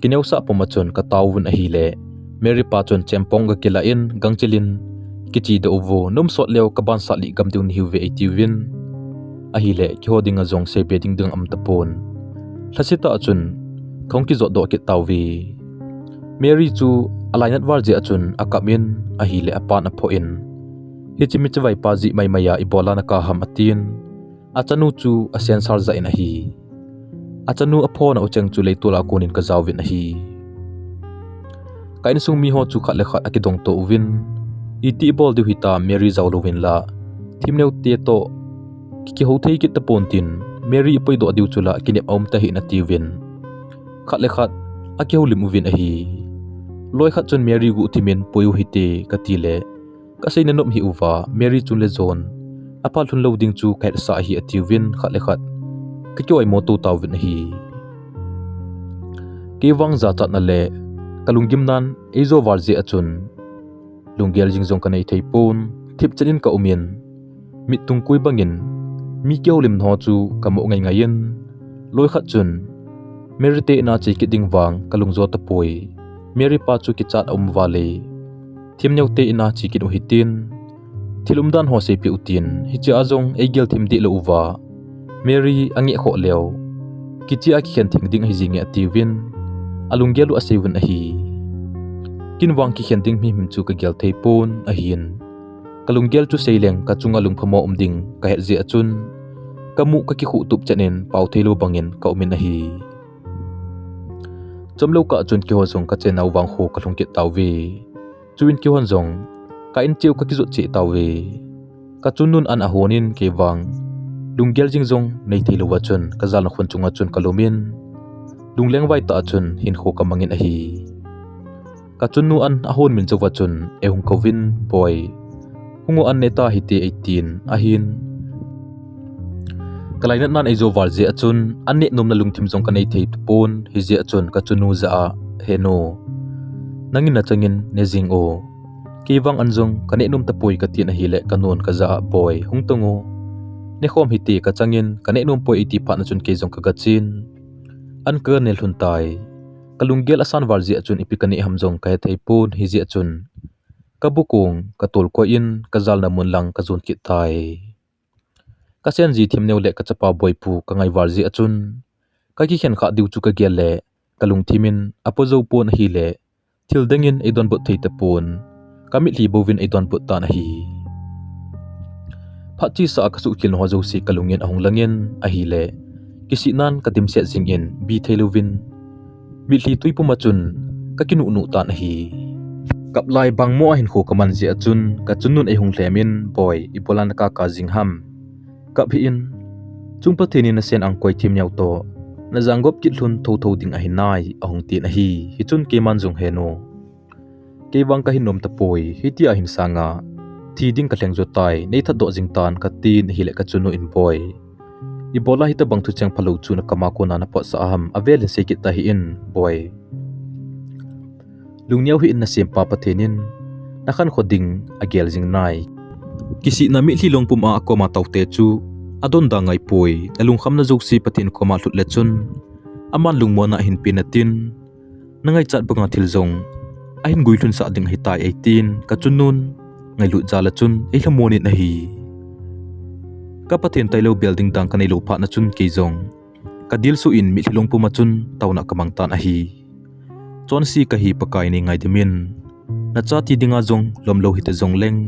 kineu sa pomachun ka tawun a hi le Mary pa chun chempong ga kila in gangchilin Kiti da uvo num sot leo ka ban sa li gam diun hiu ve ativin a hi le ki hoding a zong se beding ding am tapon thlasita achun khongki zo do ki tawwi Mary chu alainat war je achun akamin a hi le apan a pho in hichimi chawai pa ji mai maya ibola na ka ham atin achanu chu a sensar za in a hi achanu a phone a ucheng chu leitula konin ka zawin a hi kain sung mi ho chu khat le khat akidong to win iti bol du hita Mary zawlovin la thimneu te to ki ho thei ki tapon tin Mary ipoi do diu chula kinep om ta hi na tiwin khat le khat akeu lim uvin a hi loi khat chun Mary gu thimin poyu hite katile ka sei nanom hi uwa Mary chun le zon apal thun loading chu kai sa hi atiwin khat le khat ka kyoi mo tu tawin hi ke wang za chat na le kalungim nan ezo warje achun lunggel jingjong kanai theipon thip chanin ka umin mi tungkui bangin mi kyolim no chu kamo ngai ngayen loi khat chun Mary te na chi ki ding wang kalungzo ta poi Mary pa chu ki chat wale thimneu te na chi ki hitin thilumdan ho se pi utin hi cha azong egel thim di lo uwa Mary angi kho leo ki chi a ki khen thing ding hi jinge atiwin alunggelu asewin a hi kinwang ki khending mi him chu ka gel theipon a hin kalunggel chu seileng ka chunga lungphamo umding ka he je achun kamu ka ki khu tup chanen pau thelo bangin ka umin a hi chomlo ka chun ki ho zong ka chenau wang ho ka lungki tawwe chuin ki hon zong ka in cheu ka ki zo che tawwe ka chunun an a honin ke wang lunggel jingjong nei thelo wa chun ka zal na khon chunga chun kalumin lungleng vai ta chun hin ho ka mangin a hi ka chunnu an ahon min chowa chun ehung kovin boy hungo an neta hiti 18 ahin kalainat nan ezo warje achun anne nomna lungthim jong kanai thei pon hije achun ka chunu za heno nangin na changin nejing o kiwang anjong kane num tapoi ka tin hi le kanon ka za boy hungtongo ne khom hiti ka changin kane num poi iti pha na chun ke jong ka gachin an ka nel huntai kalunggel asan warji achun ipikani hamjong kai theipon hiji achun kabukung katol ko in kazal na munlang kazun ki tai kasen ji thimneu le kachapa boipu kangai warji achun ka ki khen kha diu chu ka gel le kalung thimin apozo pon hi le thildengin edon bu thei tapon kami li bovin edon bu ta na hi phachi sa ka su kin ho zo si kalungin ahong langin a hi le kisi nan katim se jingin bi theilovin mi li tui pumachun ka kinu nu ta na hi kaplai bangmo hin kho kaman je achun ka chunun e hung hlemin boy ipolan ka ka jingham kap hiin chung pathini na sen ang koi thim nyau to na zanggop kit hlun tho ding a hinai ahong ti na hi chun ke man jong heno ke wang ka hinom ta poi hi ti a hin sanga thi ding ka thleng zo tai nei tha do jing tan ka tin hi le ka chunu in boy I bola hi ta bang thu chang phalo chu na kama ko na na po sa aham avel se kit ta hi in boy lungniau hi in na sem pa pathenin na khan khoding agel jing nai kisi na mi hlilong pum a ko ma taute chu adon da ngai poi alung kham na joksi pathin ko ma thut le chun aman lungmo na hin pinatin nangai chat banga thil zong a hin guilun sa ding hitai 18 ka chunun ngai lu jala chun e hlamoni na hi ka pathin tailo building dang kanai lo pha na chun ke zong ka dil su in mi hlilong pum chun tawna kamang tan a hi chon si ka hi pakai ni ngai demin na cha ti dinga zong lomlo hi te zong leng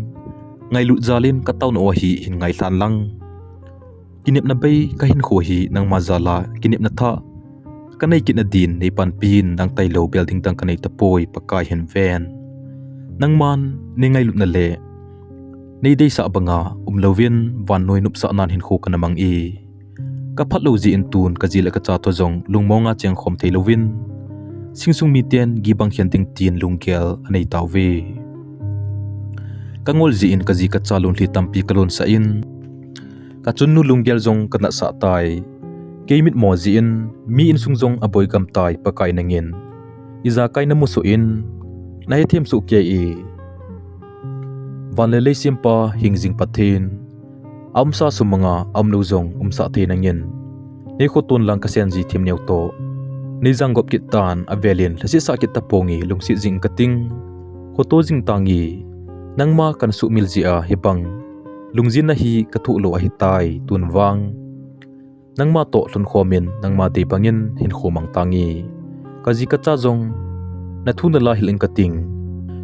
ngai lu jalin ka tawn o hi hin ngai hlan lang kinep na bay ka hin kho hi nang mazala kinep na tha kanai kit na din nei pan pin nang tailo building tang kanai ta poi pakai hin ven nang man ni ngai lu na le nei dei sa banga lovin van noi nup sa nan hin kho kana mang e ka phatlo ji in tun ka jila ka cha to jong lungmonga cheng khom thei lovin singsung mi ten gi bang hian ting tin lungkel anei tawve kangol ji in kaji ka chalun hli tampi kalon sa in ka chunnu lunggel jong kana sa tai keimit mo ji in mi in sung jong aboi gam tai pakai nangin iza kai na muso in na hem su ke e vanle simpa hingjing pathin amsa sumanga amlo jong umsa the nangin ne khoton lang ka sen ji thim neu to ne janggop kit tan avelin lasi sa kit tapongi lungsi jing kating khoto jing tangi nangma kan su miljia hebang lungjin na hi kathu lo a hitai tunwang nangma to hlun khomin nangma de bangin hin khomang tangi kaji ka cha jong na thuna la hiling kating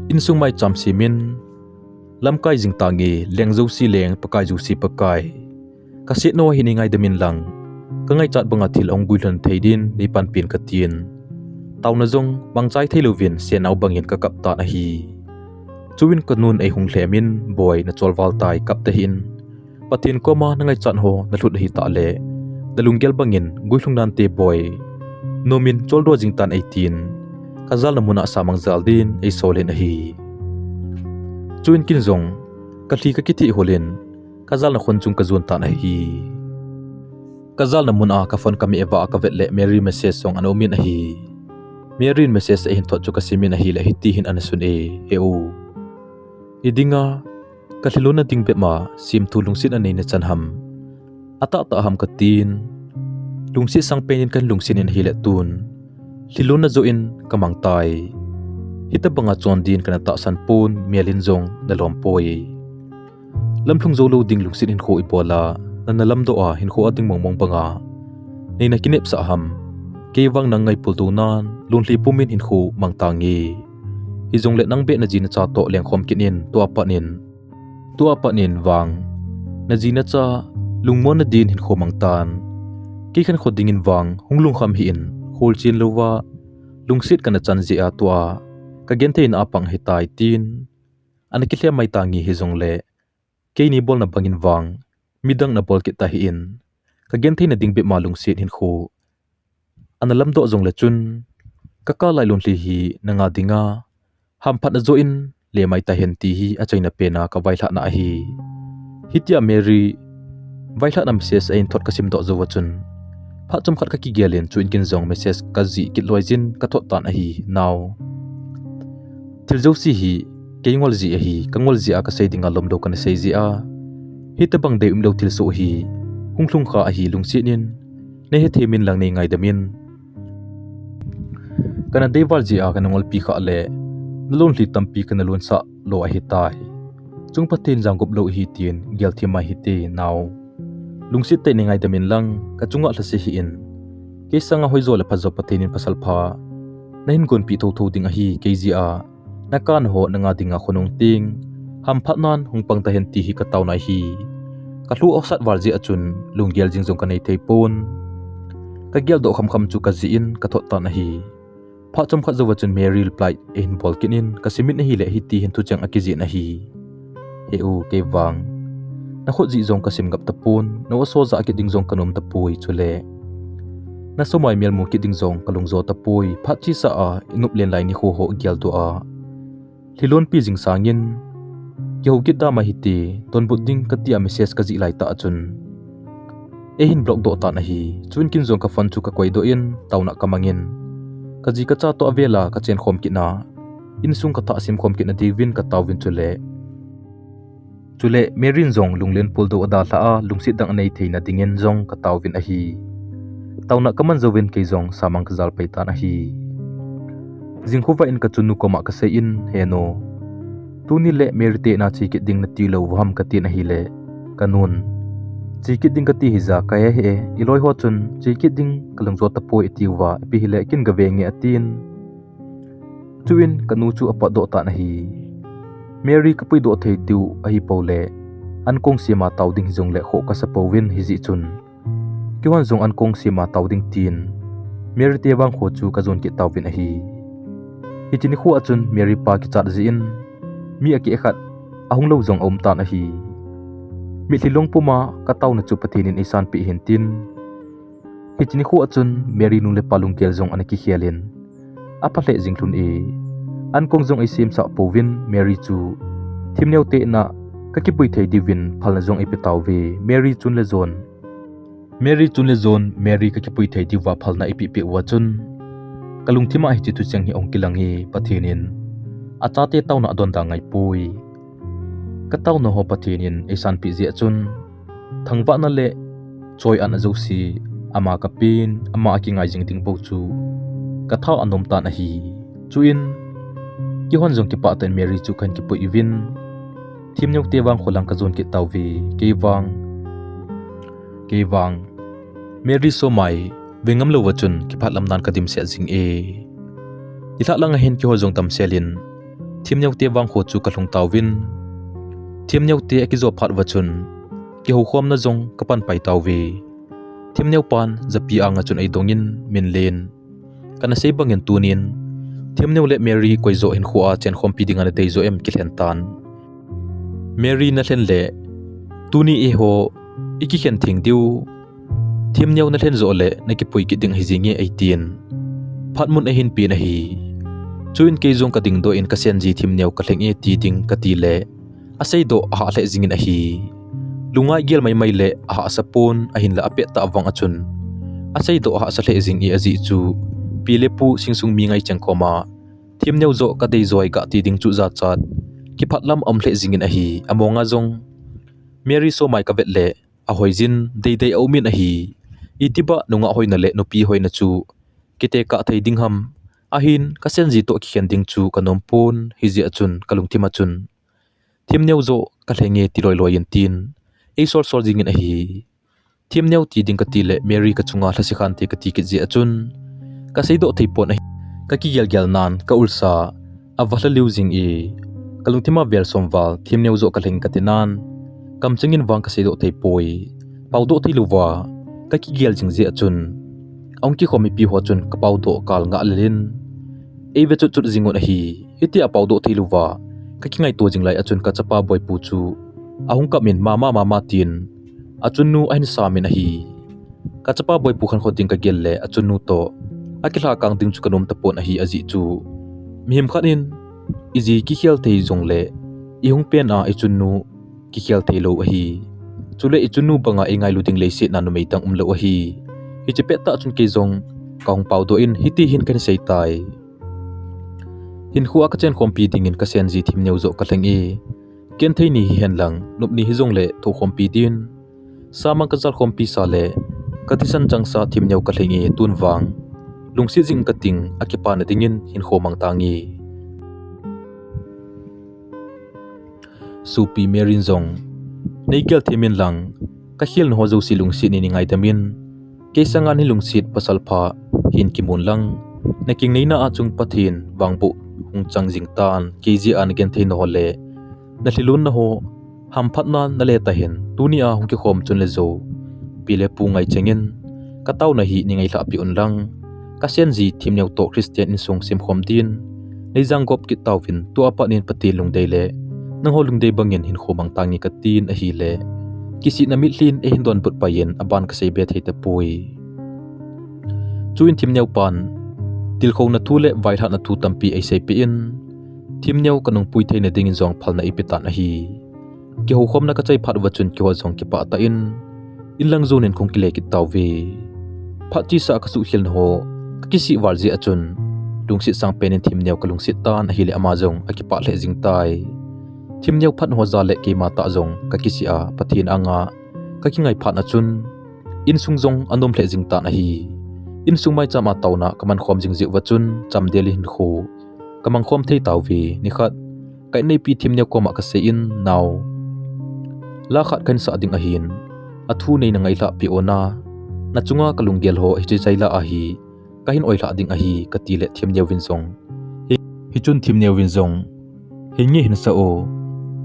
insung mai cham simin lamkai jing tangi lengzo si leng pakai ju si pakai kaset no hiningai demin lang kangai chat banga thil ong guilon theidin ni pan pin katin tauna jong mangchai theilovin senau bangin ka kap ta na hi chuwin kanun ei hung hlemin boy na cholwal tai kap te hin pathin koma nangai chan ho na thut hi ta le dalunggel bangin guilung nan te boy nomin choldo jingtan 18 kazal namuna samang zaldin ei solen hi chuin kin zong kathli ka kiti holen kazal na khonchung ka zon ta na hi kazal namuna ka phone kami eva ka vetle mary message song anomin hi mary message ei hin thot chu ka simin hi la hiti hin anasun e heu idinga kahlilona dingbe ma sim thu lungsin anei na chanham ata ta ham katin lungsi sang penin kan lungsin in hile tun hilona zo in kamang tai hita banga chon din kana ta san pun mielin jong na lompoi lamthung zo lo ding lungsin in kho ipola na lam do a hin kho ading mongmong banga nei na kinep sa ham kewang nangai pultunan lunli pumin hin kho mangtangi hizong le nang be na jin cha to leng khom kinin to apanin wang na jin cha lungmon na din hin khomang tan ki khan khodingin wang hunglung kham hi in holchin lowa lungsit kana chanji a tua ka genthein apang hitai tin anakilhe mai tangi hizong le ke ni bol na bangin wang midang na bol ki ta hi in ka genthein na dingbe ma lungsit hin kho analam do jong le chun ka ka lai lunli hi nanga dinga ham phat na zo in le mai ta hen ti hi achaina pena ka vaithla na hi hitia mary vaithla na message ain thot kasim do zo wachun pha chum khat ka ki gelin chuin kin zong message ka ji ki loijin ka thot tan a hi now thil zo si hi keingol ji a hi kangol ji a ka seidinga lomdo kan sei ji a hita bang de umlo thil so hi hunglung kha a hi lungsi nin ne he themin lang nei ngai damin kana deval ji a kanangol pi kha le nalon hli tampi kana lon sa lo a hitai chung pathin janggop lo hi tin gel thima hi te now lungsit te ningai damin lang ka chunga hlase hi in ke sanga hoizo le phazo pathin in pasal pha nahin gon pi tho ding a hi kji a nakan ho nanga dinga khonong ting ham phatnan hungpang ta hen ti hi ka tawnai hi ka hlu osat warji achun lunggel jingjong kanai theipon ka gel do kham chu ka ji in ka thot ta na hi pha chom kha zawachun mary reply in bolkinin ka simit na hi le hi ti hin thu chang akiji na hi heu ke wang na khot ji zong kasim gap tapun no so za ki ding zong kanum tapui chule na somai mel mu ki ding zong kalung zo tapui phat chi sa a inup len lai ni ho ho gyal tu a thilon pi jing sangin ki ho ki da ma hiti ton budding ka tia message ka ji lai ta achun ehin blog do ta na hi chun kin zong ka fan chu ka koi do in tauna kamangin ka ji ka cha to avela ka chen khom ki na Insung ka ta sim khom ki na divin ka tawin chule merin zong lunglen pul do ada la a lungsit dang nei theina dingen zong ka tawin a hi tauna kaman zowin ke zong samang ka zal paita na hi jingkhuwa in ka chunu koma ka se in heno tuni le merite na chi ki ding na ti lo wam ka ti na hi le kanun chi ki ding ka ti hiza ka he iloi ho chun chi ki ding kalung zo ta po itiwa pi hile kin ga vengi atin chuin kanu chu apa do ta na hi Mary kapui do thei tiu a hi pole an kong sima tawding hizong le kho ka sa powin hizi chun kiwan zong an kong sima tawding tin Mary te bang kho chu ka zon ki tawin a hi hitini khu achun Mary pa ki chat ji in mi aki khat ahung lo zong om ta na hi mi thilong puma ka taw na chu pathinin isan pi hin tin hitini khu achun Mary nu le palung kel zong an ki hialin apa le jinglun e an kong zong isim sa povin Mary chu thimneu te na ka ki pui thei divin phalna zong ipitaw ve Mary chun le zon Mary ka ki pui thei diwa phalna ipi pi wa chun kalung thima hi chu chang hi ong kilang hi pathinin acha te taw na don da ngai pui ka taw no ho pathinin isan pi je chun thangwa na le choi an zo si ama ka pin ama ki ngai jing ding bo chu ka thaw anom ta na hi chuin ki hon zong ki pa ten Mary chu kan ki pu ivin thimnyok te wang kholang ka zon ki tawwi ke wang Mary so mai vengam lo wachun ki phatlam nan ka dim se jing e ila lang hen ki ho zong tam selin thimnyok te wang kho chu ka hlung tawin thimnyok te ki zo phat wachun ki ho khom na zong ka pan pai tawwi thimnyok pan zapi anga chun ai dongin min len kana sei bangin tunin thimneu le Mary koi zo hin khuwa chen khom pi dinga na te zo em ki hlen tan Mary na hlen le tuni e ho iki khen thing diu thimneu na hlen zo le na ki pui ki ding hi jingi 18 phatmun a hin pi na hi chuin ke zong ka ding do in ka sen ji thimneu ka thleng e ti ding ka ti le asei do a le jingin a hi lunga gel mai le a sapon a hin la ape ta awang achun asei do a sa le jing e aji chu pilepu singsung mi ngai changkoma thimneu zo ka dei zoi ka ti ding chu za chat ki phatlam amhle jingin a hi amonga zong Mary so mai ka vetle a hoizin dei aumin a hi itiba nunga hoina le nupi hoina chu kite ka thei ding ham ahin ka senji to ki khen ding chu kanom pon hiji achun kalung thima chun thimneu zo ka thlenge ti loi loi in tin ei sol jingin a hi thimneu ti ding ka ti le Mary ka chunga hlasi khan ti ka ti ki ji achun ka sei do thei pon ka ki gel nan ka ulsa avahla liuzing e kalungthima vel somwal thimneu zo ka leng ka tinan kam changin wang ka sei do thei poi pau do thei luwa ka ki gel jing je achun ong ki khomi pi ho chun ka pau do kal nga lin e ve chu jingon a hi hiti a pau do thei luwa ka ki ngai to jing lai achun ka chapa boy pu chu ahung ka min mama tin achun nu ain samin a hi ka chapa boy pu khan khoting ka gel le achun nu to akila kang ting chu kanom tapon a hi aji chu mihim khanin iji ki khel thei zong le ihung pen a ichunnu ki khel thei lo a hi chule ichunnu banga engai luting le se nanu meitang umlo a hi hichipe ta chun ke zong kaung pau do in hiti hin kan sei tai hin khuwa ka chen khompi ding in ka sen ji thimneu zo ka thleng e ken thei ni hi hen lang nupni hi zong le tho khompi din samang ka zal khompi sa le katisan changsa thimneu ka thleng e tunwang lungsi jing kating akipa na dingin hin khomang tangi supi merin zong neikel themin lang ka hil no hozo si lungsi ni ngai damin kesangan hi lungsit pasalpha hin kimun lang naking neina achung pathin wangbu hung changjing tan kg an gen thein hole na hlilun na ho hamphatna na le ta hin tunia hung ki khom chun le zo pile pu ngai chengin kataw na hi ni ngai la pi un lang kasenji thimneu to Christian Insung sim khom din neijang gop ki tawin tu apa nin pati lungdei le nang holung dei bangin hin khomang tangi ka tin a hi le kisi na mitlin hindon put payen aban ka sei bet hei te pui chuin thimneu pan tilkho na thule vaitha na thu tampi ai sei pi in thimneu kanung pui theina ding zong phalna ipita na hi ki ho khom na ka chai phat wachun ki wa zong ki pa ta in lang zone in khong ki le ki tawve phachi sa ka su hil ho kisi warji achun lungsi sang pen in thimneu ka lungsi tan hi le ama zong akipa le jing tai thimneu phat ho za le ki ma ta zong ka kisi a pathin anga ka ki ngai phat na chun insung zong anom le jing ta na hi insung mai chama tawna kaman khom jing ji wachun chamdel hin khu kamang khom thei tawve ni khat kai nei pi thimneu ko ma ka se in naw la khat kan sa ding a hin athu nei na ngai la pi ona na chunga kalunggel ho hi chaila a hi kahin oila ding a hi ka ti le thimneu win zong hi chun thimneu win zong hi nge hin sa o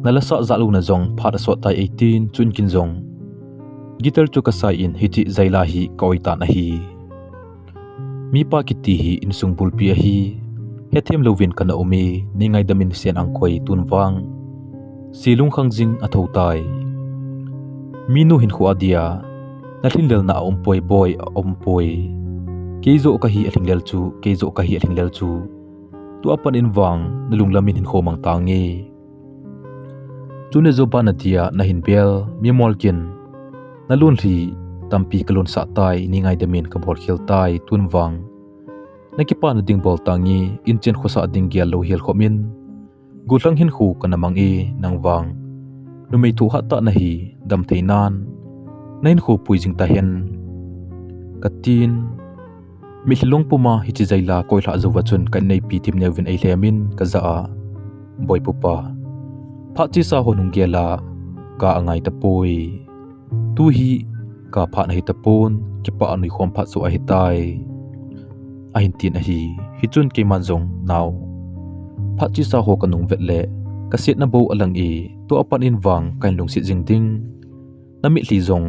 nala sa zalu na zong phat so tai 18 chun kin zong gitar chu ka sai in hi ti zaila hi koita na hi mipa kiti hi insung bulpi a hi he them lovin kana umi ningai damin sen angkoi tunwang silung khangjing atho tai minu hin khu adia na thinlel na ompoi boy ompoi keizo ka hi athinglel chu keizo ka hi athinglel chu tu apan in wang nalung lamin hin khomang tangi chune zo banatia na hin bel mimol kin nalun thi tampi kalon sa tai ningai damin ka bol khil tai tunwang nakipa na ding bol tangi inchen khosa ding gial lo hel khomin gulang hin khu kanamang e nangwang numei thu hata na hi dam theinan nain khu puijing ta hen katin mihlong puma hi chi zaila koila azuwa chun kan nei pi tim nevin ei hlemin ka za a boy pupa phachi sa honung gela ka angai ta poi tu hi ka pha na hi ta pon ki pa anui khom pha so a hi tai a hin tin a hi chun ke man zong naw phachi sa ho kanung vetle ka set na bo alang e to apan in wang kan lung si jing ding nami hli zong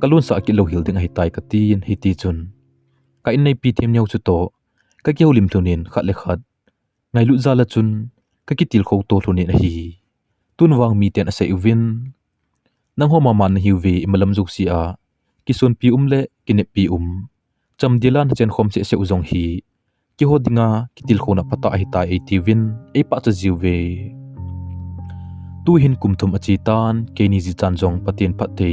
kalun sa ki lo hil ding hi tai ka tin hi ti chun ka in nei pi them nyau chu to ka keu lim thunin khat le khat ngai lu za la chun ka ki til kho to thunin hi tun wang mi ten a sei win nang ho ma man hi we imalam juk si a ki son pi le ki ne pi cham dilan chen khom se uzong hi ki ho dinga ki til khona pata hi tai 80 win e pa cha jiu we tu hin kumthum achi tan ke ni ji chan jong patin phatte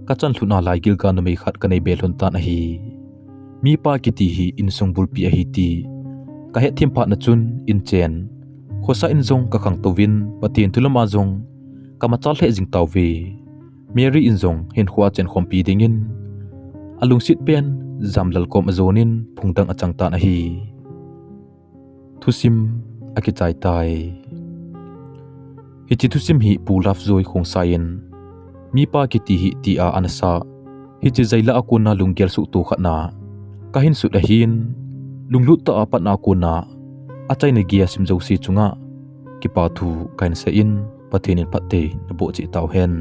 ka chan thuna lai gil ka no me khat ka nei bel hun tan hi mi pa kiti hi insung bulpi a hi ti ka he thim pha na chun in chen khosa in jong ka khang to win patin thulama jong ka ma chal he jing taw we mary in jong hin khwa chen khom pi dingin alung sit pen zamlal kom azonin phungdang achang ta na hi thusim akichai tai hi chi thusim hi pulaf zoi khong sain mi pa kiti hi ti a anasa hi chi zaila akuna lunggel su tu khana kahin su dahin lunglut ta apat na akuna achai ne gia simjo si chunga ki pa thu kain se in pathinin patte na bo chi taw hen